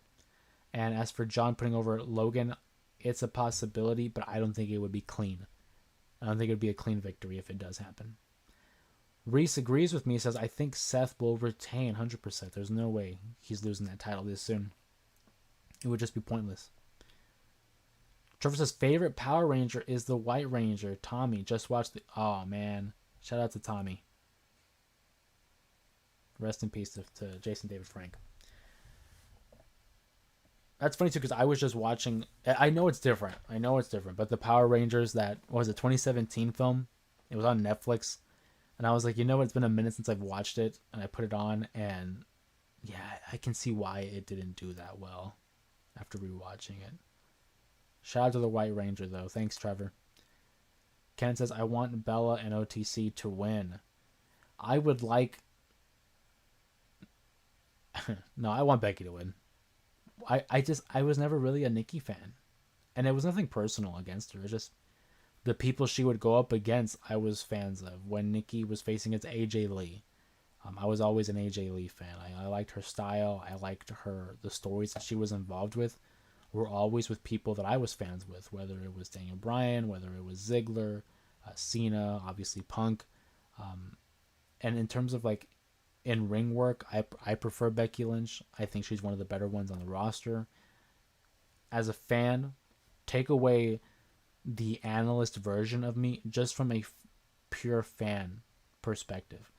And as for John putting over Logan, it's a possibility, but I don't think it would be clean. I don't think it would be a clean victory if it does happen. Reese agrees with me. Says, I think Seth will retain 100%. There's no way he's losing that title this soon. It would just be pointless. Trevor says, favorite Power Ranger is the White Ranger. Tommy, just watched the... Oh, man. Shout out to Tommy. Rest in peace to Jason David Frank. That's funny, too, because I was just watching... I know it's different. But the Power Rangers, that... What was it, 2017 film? It was on Netflix. And I was like, it's been a minute since I've watched it. And I put it on, and... Yeah, I can see why it didn't do that well after rewatching it. Shout out to the White Ranger, though. Thanks, Trevor. Ken says, I want Bella and OTC to win. I would like... No, I want Becky to win. I was never really a Nikki fan. And it was nothing personal against her. It was just the people she would go up against, I was fans of. When Nikki was facing against AJ Lee, I was always an AJ Lee fan. I liked her style. I liked the stories that she was involved with were always with people that I was fans with, whether it was Daniel Bryan, whether it was Ziggler, Cena, obviously Punk. And in terms of in ring work, I prefer Becky Lynch. I think she's one of the better ones on the roster. As a fan, take away the analyst version of me just from a pure fan perspective.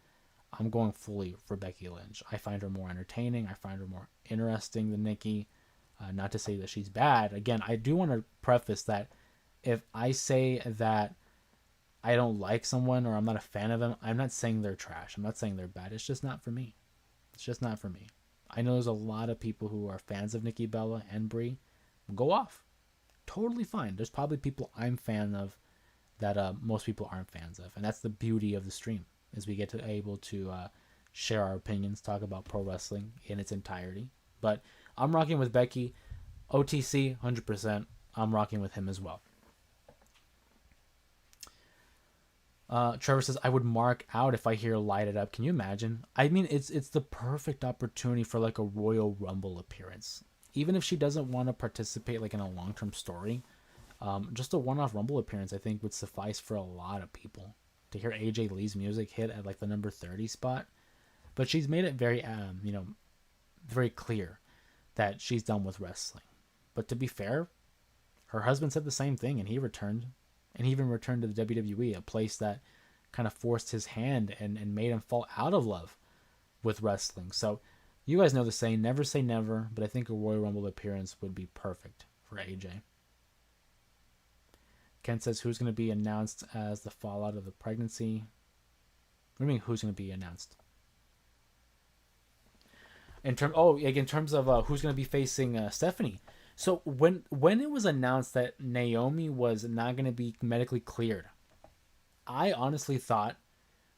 I'm going fully for Becky Lynch. I find her more entertaining. I find her more interesting than Nikki. Not to say that she's bad. Again, I do want to preface that if I say that I don't like someone or I'm not a fan of them, I'm not saying they're trash. I'm not saying they're bad. It's just not for me. It's just not for me. I know there's a lot of people who are fans of Nikki Bella and Brie. Go off. Totally fine. There's probably people I'm fan of that most people aren't fans of, and that's the beauty of the stream is we get to able to share our opinions, talk about pro wrestling in its entirety. But I'm rocking with Becky. OTC 100%. I'm rocking with him as well. Trevor says, I would mark out if I hear Light It Up. Can you imagine? I mean, it's the perfect opportunity for like a Royal Rumble appearance. Even if she doesn't want to participate like in a long-term story, just a one-off Rumble appearance I think would suffice for a lot of people. To hear AJ Lee's music hit at like the number 30 spot. But she's made it very, very clear that she's done with wrestling. But to be fair, her husband said the same thing and he returned. And he even returned to the WWE, a place that kind of forced his hand and made him fall out of love with wrestling. So you guys know the saying, never say never, but I think a Royal Rumble appearance would be perfect for AJ. Ken says, who's going to be announced as the fallout of the pregnancy? What do you mean, who's going to be announced? In terms of who's going to be facing Stephanie. So when it was announced that Naomi was not going to be medically cleared, I honestly thought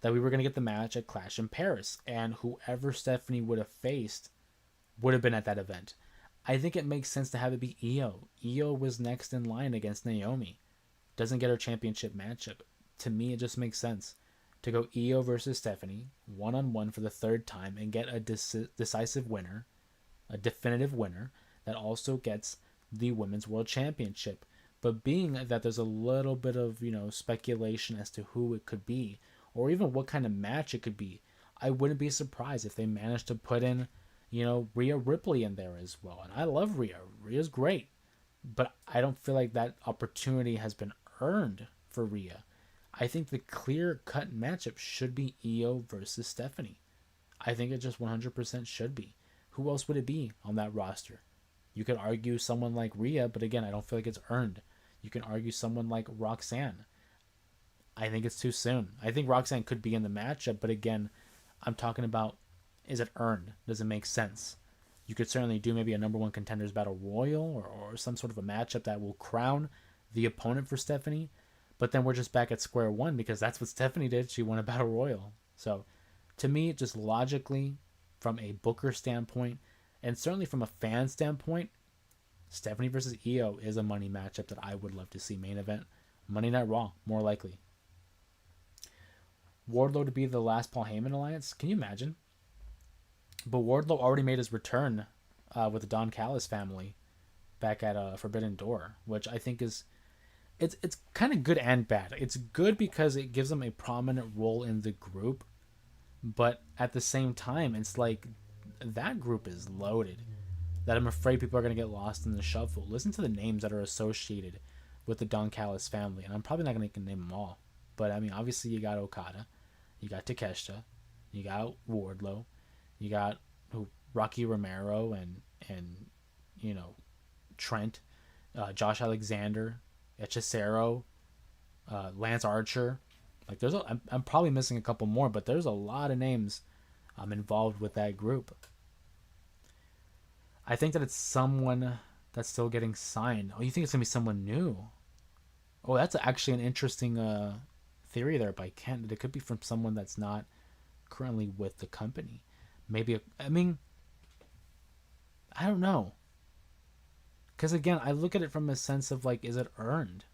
that we were going to get the match at Clash in Paris, and whoever Stephanie would have faced would have been at that event. I think it makes sense to have it be Io. Io was next in line against Naomi. Doesn't get her championship matchup. To me, it just makes sense to go Io versus Stephanie, one-on-one for the third time, and get a decisive winner, a definitive winner, that also gets the Women's World Championship. But being that there's a little bit of, speculation as to who it could be, or even what kind of match it could be, I wouldn't be surprised if they managed to put in, Rhea Ripley in there as well. And I love Rhea. Rhea's great. But I don't feel like that opportunity has been earned for Rhea. I think the clear-cut matchup should be Io versus Stephanie. I think it just 100% should be. Who else would it be on that roster? You could argue someone like Rhea, but again, I don't feel like it's earned. You can argue someone like Roxanne. I think it's too soon. I think Roxanne could be in the matchup, but again, I'm talking about, is it earned? Does it make sense? You could certainly do maybe a number one contenders battle royal or some sort of a matchup that will crown the opponent for Stephanie. But then we're just back at square one because that's what Stephanie did. She won a battle royal. So to me, just logically, from a booker standpoint, and certainly from a fan standpoint, Stephanie versus Io is a money matchup that I would love to see main event. Monday Night Raw, more likely. Wardlow to be the last Paul Heyman alliance? Can you imagine? But Wardlow already made his return with the Don Callis family back at Forbidden Door, which I think is it's kind of good and bad. It's good because it gives them a prominent role in the group, but at the same time, it's like that group is loaded that I'm afraid people are going to get lost in the shuffle. Listen to the names that are associated with the Don Callis family, and I'm probably not going to name them all. But, I mean, obviously you got Okada, you got Takeshita, you got Wardlow, you got Rocky Romero and Trent, Josh Alexander, Hechicero, Lance Archer. Like I'm probably missing a couple more, but there's a lot of names involved with that group. I think that it's someone that's still getting signed. Oh, you think it's gonna be someone new? Oh, that's actually an interesting theory there by Kent. That it could be from someone that's not currently with the company. Maybe I don't know. Because again, I look at it from a sense of like, is it earned?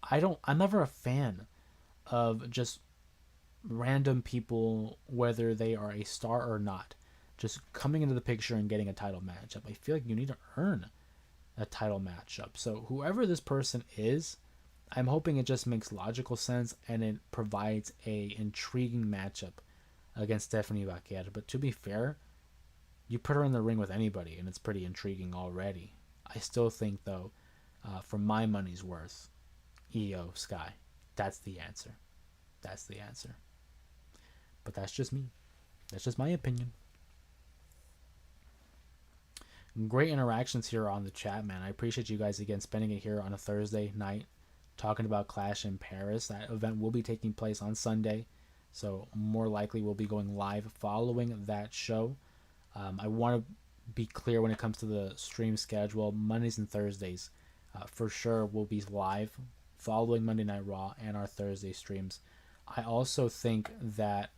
I'm never a fan of just random people, whether they are a star or not, just coming into the picture and getting a title matchup. I feel like you need to earn a title matchup. So whoever this person is, I'm hoping it just makes logical sense and it provides a intriguing matchup against Stephanie Vaquer. But to be fair, you put her in the ring with anybody and it's pretty intriguing already. I still think, though, for my money's worth, Io Sky. That's the answer. That's the answer. But that's just me. That's just my opinion. Great interactions here on the chat, man. I appreciate you guys again spending it here on a Thursday night talking about Clash in Paris. That event will be taking place on Sunday, so more likely we'll be going live following that show. I want to be clear when it comes to the stream schedule. Mondays and Thursdays, for sure, will be live following Monday Night Raw and our Thursday streams. I also think that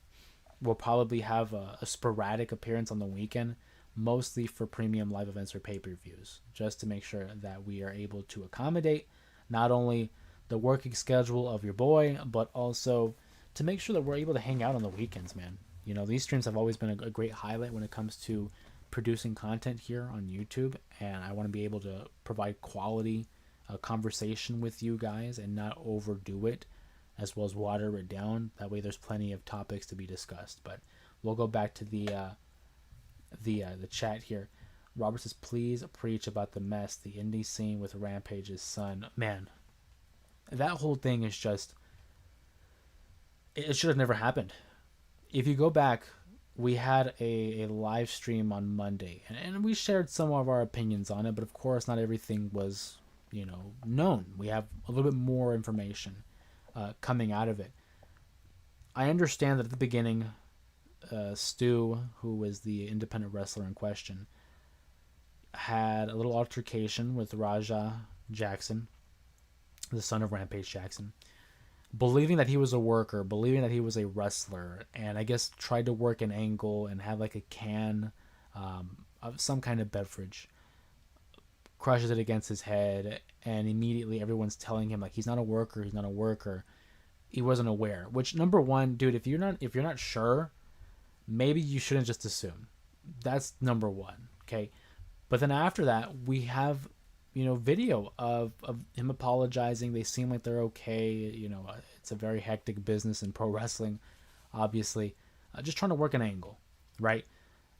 we'll probably have a sporadic appearance on the weekend, mostly for premium live events or pay-per-views, just to make sure that we are able to accommodate not only the working schedule of your boy, but also to make sure that we're able to hang out on the weekends, man. You know, these streams have always been a great highlight when it comes to producing content here on YouTube, and I want to be able to provide quality conversation with you guys and not overdo it, as well as water it down. That way, there's plenty of topics to be discussed. But we'll go back to the chat here. Robert says, "Please preach about the mess the indie scene with Rampage's son." Man, that whole thing is just, it should have never happened. If you go back, we had a live stream on Monday, and we shared some of our opinions on it, but of course not everything was, known. We have a little bit more information coming out of it. I understand that at the beginning, Stu, who was the independent wrestler in question, had a little altercation with Raja Jackson, the son of Rampage Jackson, believing that he was a worker, believing that he was a wrestler, and I guess tried to work an angle and have like a can of some kind of beverage, crushes it against his head, and immediately everyone's telling him like he's not a worker, he's not a worker. He wasn't aware. Which, number one, dude, if you're not sure, maybe you shouldn't just assume. That's number one, okay? But then after that, we have video of him apologizing. They seem like they're okay. It's a very hectic business in pro wrestling, obviously. Just trying to work an angle, right?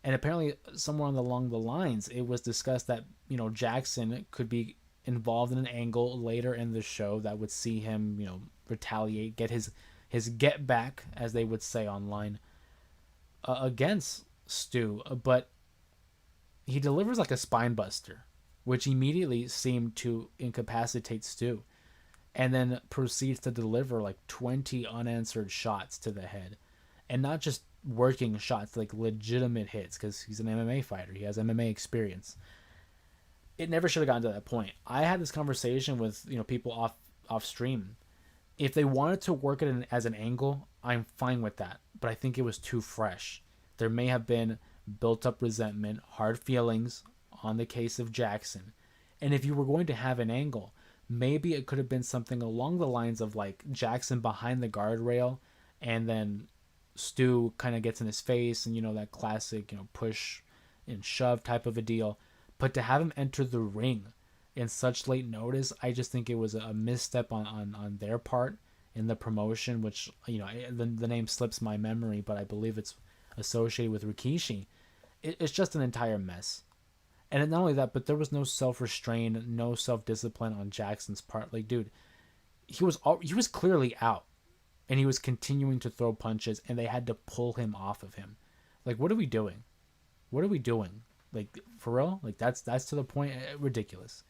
And apparently, somewhere along the lines, it was discussed that Jackson could be involved in an angle later in the show that would see him, retaliate, get his get back, as they would say online, against Stu. But he delivers like a spine buster, which immediately seemed to incapacitate Stu, and then proceeds to deliver like 20 unanswered shots to the head. And not just working shots, like legitimate hits, because he's an MMA fighter. He has MMA experience. It never should have gotten to that point. I had this conversation with people off stream. If they wanted to work it as an angle, I'm fine with that. But I think it was too fresh. There may have been built up resentment, hard feelings on the case of Jackson. And if you were going to have an angle, maybe it could have been something along the lines of like Jackson behind the guardrail, and then Stu kind of gets in his face, and that classic push and shove type of a deal. But to have him enter the ring in such late notice, I just think it was a misstep on their part in the promotion, which the name slips my memory, but I believe it's associated with Rikishi. It's just an entire mess. And not only that, but there was no self-restraint, no self-discipline on Jackson's part. Like, dude, he was clearly out, and he was continuing to throw punches, and they had to pull him off of him. Like, what are we doing? What are we doing? Like, for real? Like, that's to the point. Ridiculous.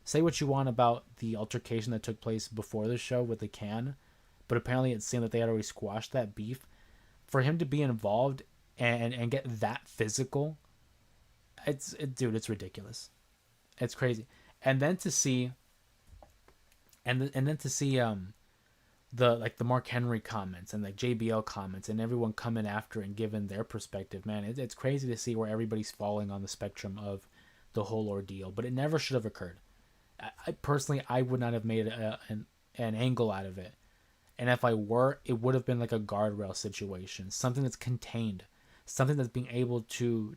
Say what you want about the altercation that took place before the show with the can, but apparently it seemed that they had already squashed that beef. For him to be involved and get that physical, dude, it's ridiculous. It's crazy. And then to see the Mark Henry comments and like JBL comments and everyone coming after and giving their perspective, man, it's crazy to see where everybody's falling on the spectrum of the whole ordeal. But it never should have occurred. I personally, I would not have made an angle out of it. And if I were, it would have been like a guardrail situation, something that's contained, something that's being able to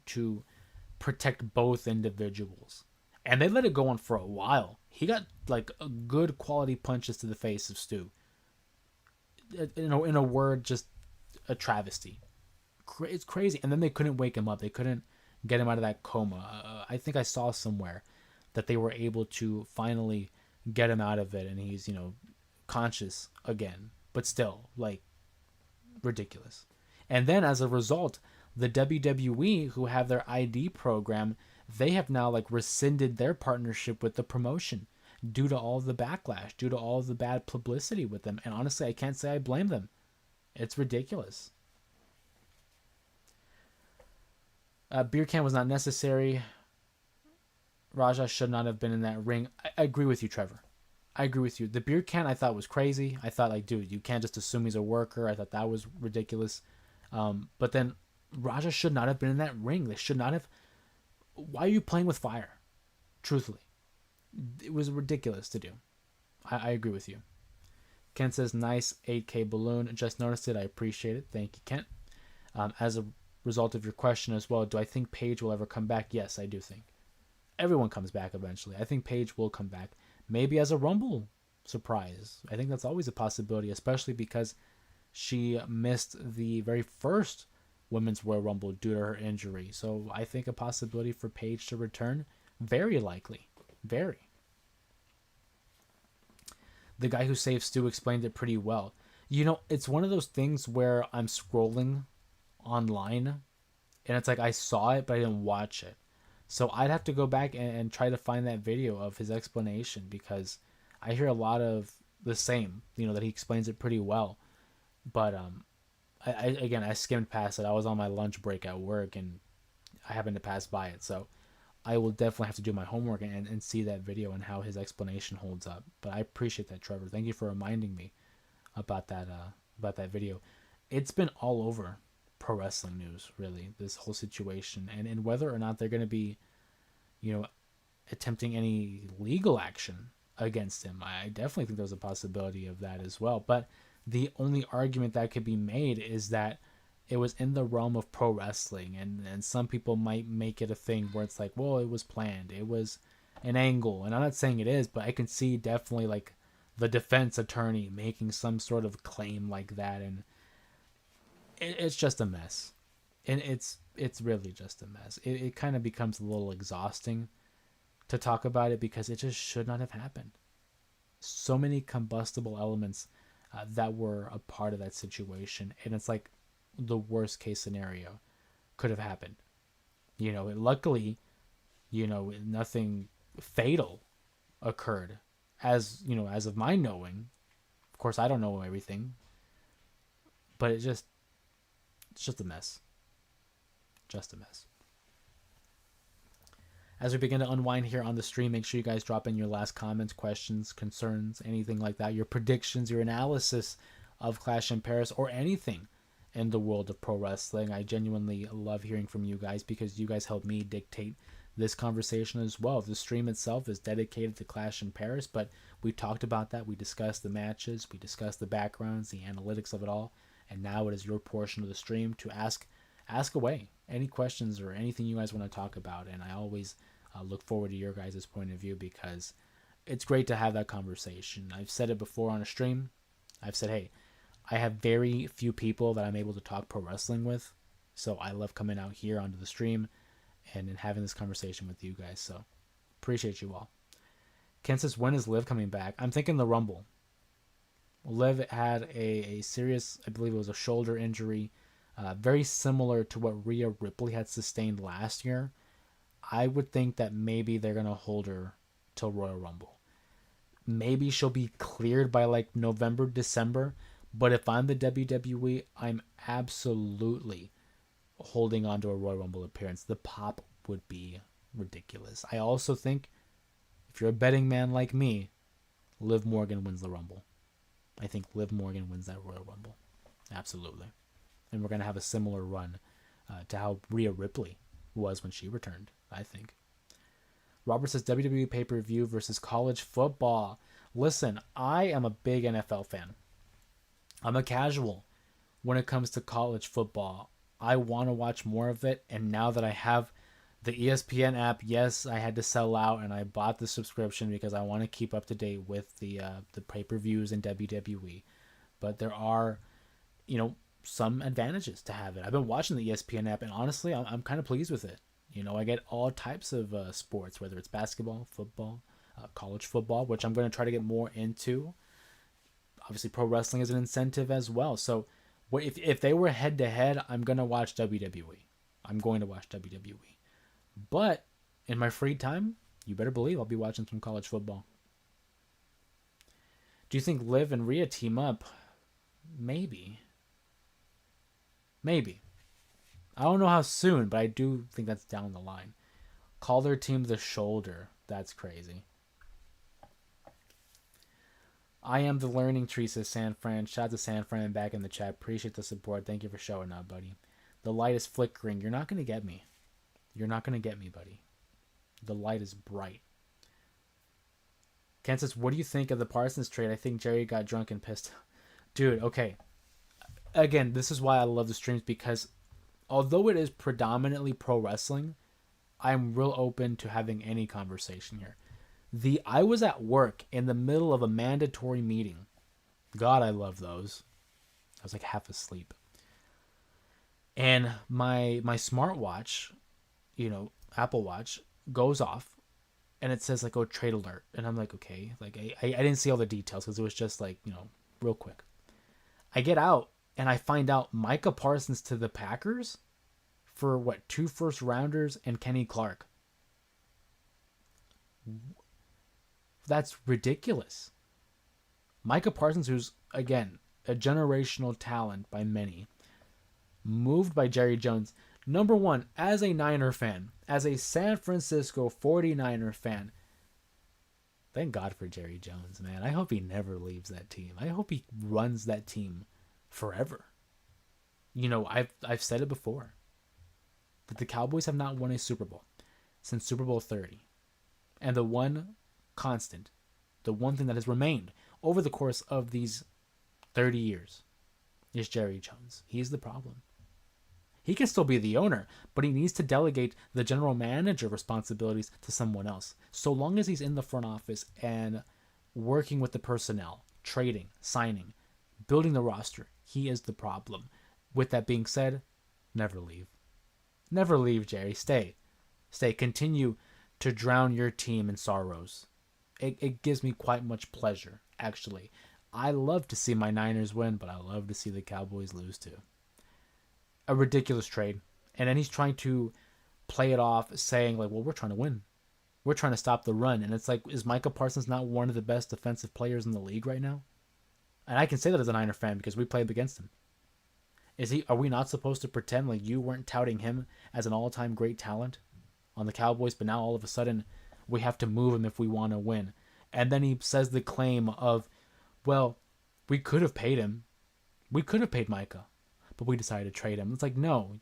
protect both individuals. And they let it go on for a while. He got like a good quality punches to the face of Stu. In a word, just a travesty. It's crazy. And then they couldn't wake him up. They couldn't get him out of that coma. I think I saw somewhere that they were able to finally get him out of it, and he's conscious again. But still, like, ridiculous. And then as a result, the WWE, who have their ID program, they have now like rescinded their partnership with the promotion, due to all the backlash, due to all the bad publicity with them. And honestly, I can't say I blame them. It's ridiculous. Beer can was not necessary. Raja should not have been in that ring. I agree with you, Trevor. I agree with you. The beer can I thought was crazy. I thought, like, dude, you can't just assume he's a worker. I thought that was ridiculous. But then Raja should not have been in that ring. They should not have. Why are you playing with fire? Truthfully, it was ridiculous to do. I agree with you. Kent says, nice 8K balloon. Just noticed it. I appreciate it. Thank you, Kent. As a result of your question as well, do I think Paige will ever come back? Yes, I do think. Everyone comes back eventually. I think Paige will come back. Maybe as a Rumble surprise. I think that's always a possibility, especially because she missed the very first Women's Royal Rumble due to her injury. So I think a possibility for Paige to return, very likely. Very. The guy who saved Stu explained it pretty well. You know, it's one of those things where I'm scrolling online and it's like I saw it, but I didn't watch it. So I'd have to go back and try to find that video of his explanation because I hear a lot of the same, that he explains it pretty well. But I skimmed past it. I was on my lunch break at work and I happened to pass by it. So I will definitely have to do my homework and see that video and how his explanation holds up. But I appreciate that, Trevor. Thank you for reminding me about that video. It's been all over pro wrestling news, really, this whole situation, and whether or not they're going to be, attempting any legal action against him. I definitely think there's a possibility of that as well. But the only argument that could be made is that it was in the realm of pro wrestling, and some people might make it a thing where it's like, well, it was planned, it was an angle, and I'm not saying it is, but I can see definitely like the defense attorney making some sort of claim like that, and it's just a mess. And it's really just a mess. It kind of becomes a little exhausting to talk about it because it just should not have happened. So many combustible elements that were a part of that situation, and it's like the worst case scenario could have happened. Luckily, nothing fatal occurred as of my knowing. Of course, I don't know everything, but it's just a mess. Just a mess. As we begin to unwind here on the stream, make sure you guys drop in your last comments, questions, concerns, anything like that, your predictions, your analysis of Clash in Paris, or anything in the world of pro wrestling. I genuinely love hearing from you guys because you guys help me dictate this conversation as well. The stream itself is dedicated to Clash in Paris, but we talked about that. We discussed the matches, we discussed the backgrounds, the analytics of it all, and now it is your portion of the stream to ask away any questions or anything you guys want to talk about. And I always look forward to your guys' point of view because it's great to have that conversation. I've said it before on a stream. I've said, hey, I have very few people that I'm able to talk pro wrestling with, so I love coming out here onto the stream and having this conversation with you guys. So appreciate you all. Ken says, when is Liv coming back? I'm thinking the Rumble. Liv had a serious, I believe it was a shoulder injury, very similar to what Rhea Ripley had sustained last year. I would think that maybe they're going to hold her till Royal Rumble. Maybe she'll be cleared by like November, December. But if I'm the WWE, I'm absolutely holding on to a Royal Rumble appearance. The pop would be ridiculous. I also think if you're a betting man like me, Liv Morgan wins the Rumble. I think Liv Morgan wins that Royal Rumble. Absolutely. And we're going to have a similar run to how Rhea Ripley was when she returned, I think. Robert says WWE pay-per-view versus college football. Listen, I am a big NFL fan. I'm a casual when it comes to college football. I want to watch more of it, and now that I have the ESPN app, yes, I had to sell out, and I bought the subscription because I want to keep up to date with the pay-per-views in WWE. But there are, some advantages to have it. I've been watching the ESPN app, and honestly, I'm kind of pleased with it. I get all types of sports, whether it's basketball, football, college football, which I'm going to try to get more into. Obviously, pro wrestling is an incentive as well. So if they were head-to-head, I'm going to watch WWE. I'm going to watch WWE. But in my free time, you better believe I'll be watching some college football. Do you think Liv and Rhea team up? Maybe. Maybe. I don't know how soon, but I do think that's down the line. Call their team the Shoulder. That's crazy. I am the learning tree, says San Fran. Shout out to San Fran back in the chat. Appreciate the support. Thank you for showing up, buddy. The light is flickering. You're not going to get me. You're not going to get me, buddy. The light is bright. Ken says, what do you think of the Parsons trade? I think Jerry got drunk and pissed. Dude, okay. Again, this is why I love the streams, because although it is predominantly pro wrestling, I'm real open to having any conversation here. I was at work in the middle of a mandatory meeting. God, I love those. I was like half asleep. And my smartwatch, Apple Watch, goes off. And it says, like, oh, trade alert. And I'm like, okay. Like, I didn't see all the details because it was just, like, real quick. I get out, and I find out Micah Parsons to the Packers for, 2 first-rounders and Kenny Clark. That's ridiculous. Micah Parsons, who's, again, a generational talent by many, moved by Jerry Jones. Number one, as a Niner fan, as a San Francisco 49er fan, thank God for Jerry Jones, man. I hope he never leaves that team. I hope he runs that team forever. I've said it before, that the Cowboys have not won a Super Bowl since Super Bowl 30. And the one constant, the one thing that has remained over the course of these 30 years is Jerry Jones. He's the problem. He can still be the owner, but he needs to delegate the general manager responsibilities to someone else. So long as he's in the front office and working with the personnel, trading, signing, building the roster, he is the problem. With that being said, never leave. Never leave, Jerry. Stay. Continue to drown your team in sorrows. It gives me quite much pleasure, actually. I love to see my Niners win, but I love to see the Cowboys lose too. A ridiculous trade. And then he's trying to play it off saying, like, well, we're trying to win. We're trying to stop the run. And it's like, is Micah Parsons not one of the best defensive players in the league right now? And I can say that as a Niner fan because we played against him. Are we not supposed to pretend like you weren't touting him as an all-time great talent on the Cowboys, but now all of a sudden we have to move him if we want to win? And then he says the claim of, well, we could have paid him. We could have paid Micah, but we decided to trade him. It's like, no,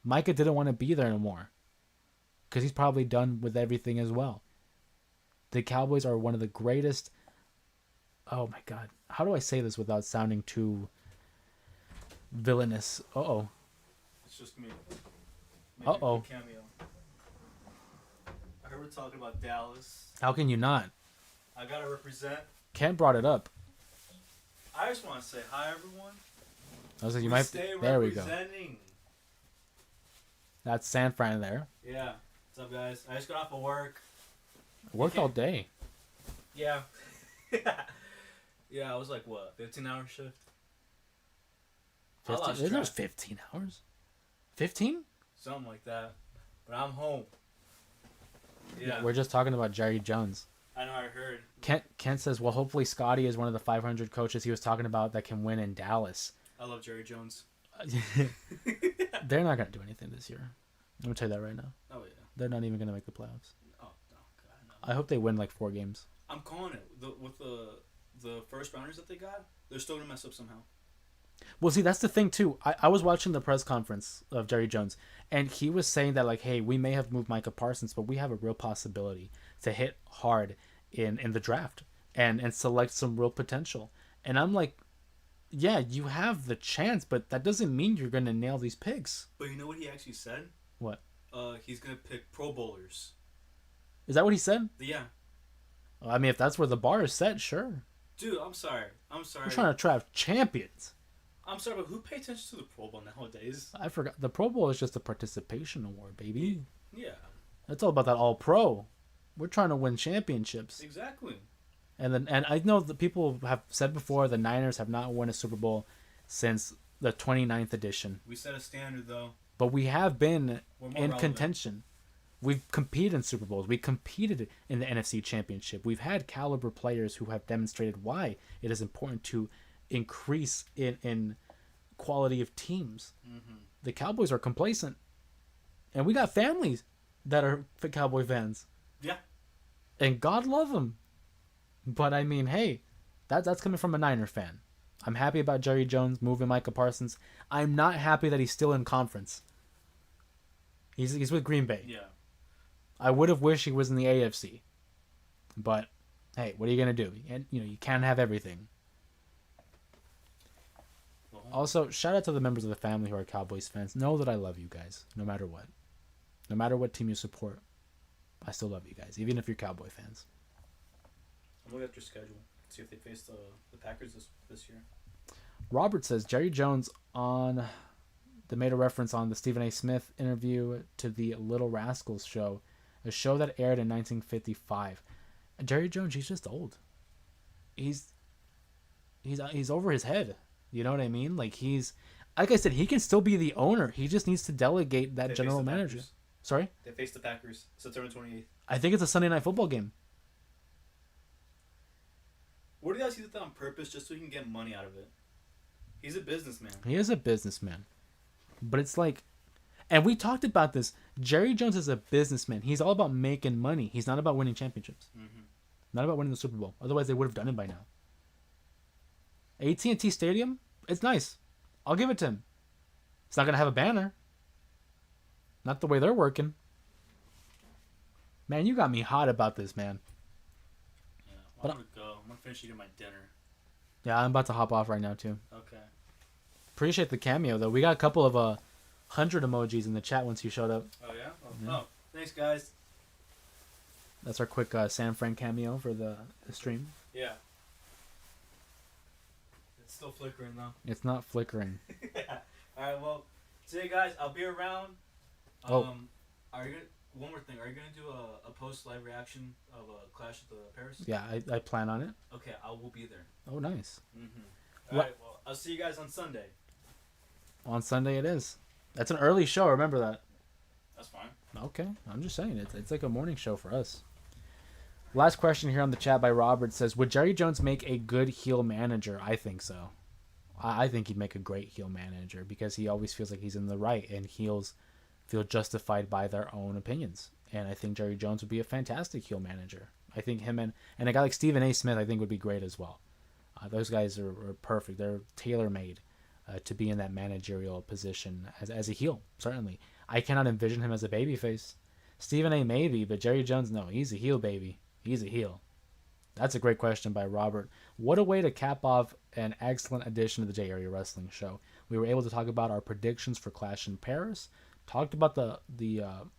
Micah didn't want to be there anymore because he's probably done with everything as well. The Cowboys are one of the greatest. Oh my God. How do I say this without sounding too villainous? Uh-oh. It's just me. Uh-oh. Cameo. I heard we're talking about Dallas. How can you not? I gotta represent. Kent brought it up. I just want to say hi, everyone. I was like, you might. There we go. Representing. That's San Fran there. Yeah. What's up, guys? I just got off of work. Worked all day. Yeah. Yeah, I was like, what, 15-hour shift? 15, it was 15 hours. 15? Something like that. But I'm home. Yeah. We're just talking about Jerry Jones. I know, I heard. Kent says, well, hopefully Scotty is one of the 500 coaches he was talking about that can win in Dallas. I love Jerry Jones. They're not going to do anything this year. I'm going to tell you that right now. Oh, yeah. They're not even going to make the playoffs. Oh, no. God, no. I hope they win like 4 games. I'm calling it. With the first rounders that they got, they're still going to mess up somehow. Well, see, that's the thing, too. I was watching the press conference of Jerry Jones, and he was saying that, like, hey, we may have moved Micah Parsons, but we have a real possibility to hit hard in the draft and select some real potential. And I'm like, yeah, you have the chance, but that doesn't mean you're going to nail these picks. But you know what he actually said? What? He's going to pick Pro Bowlers. Is that what he said? Yeah. I mean, if that's where the bar is set, sure. Dude, I'm sorry. We're trying to draft champions. I'm sorry, but who pays attention to the Pro Bowl nowadays? I forgot. The Pro Bowl is just a participation award, baby. Yeah. It's all about that all-pro. We're trying to win championships. Exactly. And I know that people have said before the Niners have not won a Super Bowl since the 29th edition. We set a standard, though. But we have been in relevant. contention. We've competed in Super Bowls. We competed in the NFC Championship. We've had caliber players who have demonstrated why it is important to increase in quality of teams. Mm-hmm. The Cowboys are complacent, and we got families that are Cowboy fans, Yeah. and God love them. But I mean, hey, that's coming from a Niner fan. I'm happy about Jerry Jones moving Micah Parsons. I'm not happy that he's still in conference. He's with Green Bay. Yeah. I would have wished he was in the AFC, but hey, what are you gonna do? And you can't have everything. Well, Also, shout out to the members of the family who are Cowboys fans. Know that I love you guys, no matter what. No matter what team you support, I still love you guys, even if you're Cowboy fans. I'm looking at their schedule. See if they face the Packers this year. Robert says Jerry Jones they made a reference on the Stephen A. Smith interview to the Little Rascals show, a show that aired in 1955. Jerry Jones, he's just old. He's over his head. You know what I mean? Like like I said, he can still be the owner. He just needs to delegate that They face general the manager. Packers. Sorry? They face the Packers September 28th. I think it's a Sunday Night Football game. What do you guys do that on purpose just so he can get money out of it? He's a businessman. He is a businessman. But it's like, and we talked about this. Jerry Jones is a businessman. He's all about making money. He's not about winning championships. Mm-hmm. Not about winning the Super Bowl. Otherwise, they would have done it by now. AT&T Stadium, it's nice. I'll give it to him. It's not going to have a banner. Not the way they're working. Man, you got me hot about this, man. Yeah, well, I'm gonna go. I'm gonna finish eating my dinner. Yeah, I'm about to hop off right now, too. Okay. Appreciate the cameo, though. We got a couple of 100 emojis in the chat once you showed up. Oh yeah. Oh, Yeah. oh thanks guys. That's our quick San Fran cameo for the stream. Yeah. It's still flickering though. It's not flickering. All right. Well, today guys, I'll be around. Oh. Are you gonna? One more thing. Are you gonna do a post live reaction of Clash at the Paris? Yeah, I plan on it. Okay, I will be there. Oh, nice. Mm-hmm. All right. Well, I'll see you guys on Sunday. On Sunday it is. That's an early show. Remember that. That's fine. Okay, I'm just saying it's like a morning show for us. Last question here on the chat by Robert says, would Jerry Jones make a good heel manager? I think so. I think he'd make a great heel manager because he always feels like he's in the right, and heels feel justified by their own opinions. And I think Jerry Jones would be a fantastic heel manager. I think him and a guy like Stephen A. Smith I think would be great as well. Those guys are perfect. They're tailor-made to be in that managerial position as a heel, certainly. I cannot envision him as a babyface. Stephen A. maybe, but Jerry Jones, no. He's a heel, baby. He's a heel. That's a great question by Robert. What a way to cap off an excellent edition of the J Area Wrestling Show. We were able to talk about our predictions for Clash in Paris. Talked about the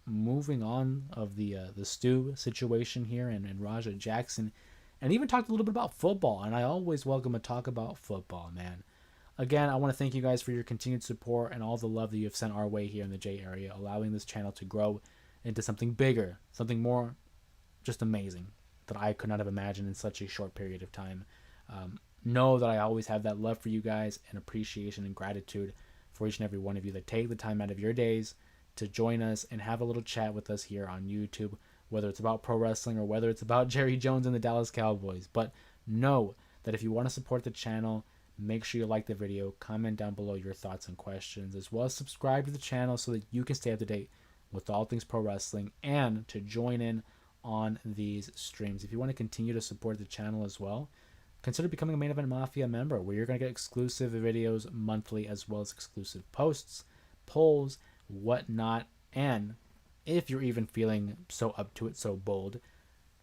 moving on of the Stu situation here and Raja Jackson. And even talked a little bit about football. And I always welcome a talk about football, man. Again, I want to thank you guys for your continued support and all the love that you have sent our way here in the J Area, allowing this channel to grow into something bigger, something more just amazing that I could not have imagined in such a short period of time. Know that I always have that love for you guys and appreciation and gratitude for each and every one of you that take the time out of your days to join us and have a little chat with us here on YouTube, whether it's about pro wrestling or whether it's about Jerry Jones and the Dallas Cowboys. But know that if you want to support the channel, make sure you like the video, comment down below your thoughts and questions, as well as subscribe to the channel so that you can stay up to date with all things pro wrestling and to join in on these streams. If you want to continue to support the channel as well, consider becoming a Main Event Mafia member, where you're going to get exclusive videos monthly as well as exclusive posts, polls, whatnot. And if you're even feeling so up to it, so bold,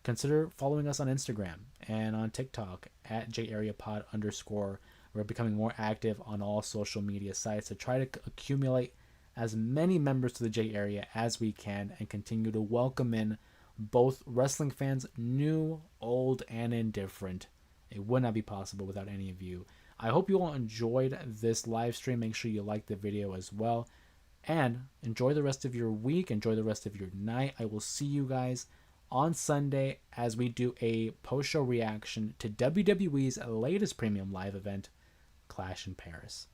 consider following us on Instagram and on TikTok at jareapod_. We're becoming more active on all social media sites to try to accumulate as many members to the J Area as we can and continue to welcome in both wrestling fans, new, old, and indifferent. It would not be possible without any of you. I hope you all enjoyed this live stream. Make sure you like the video as well. And enjoy the rest of your week. Enjoy the rest of your night. I will see you guys on Sunday as we do a post-show reaction to WWE's latest premium live event, Clash in Paris.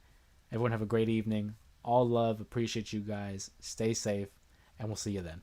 Everyone have a great evening. All love. Appreciate you guys. Stay safe. And we'll see you then.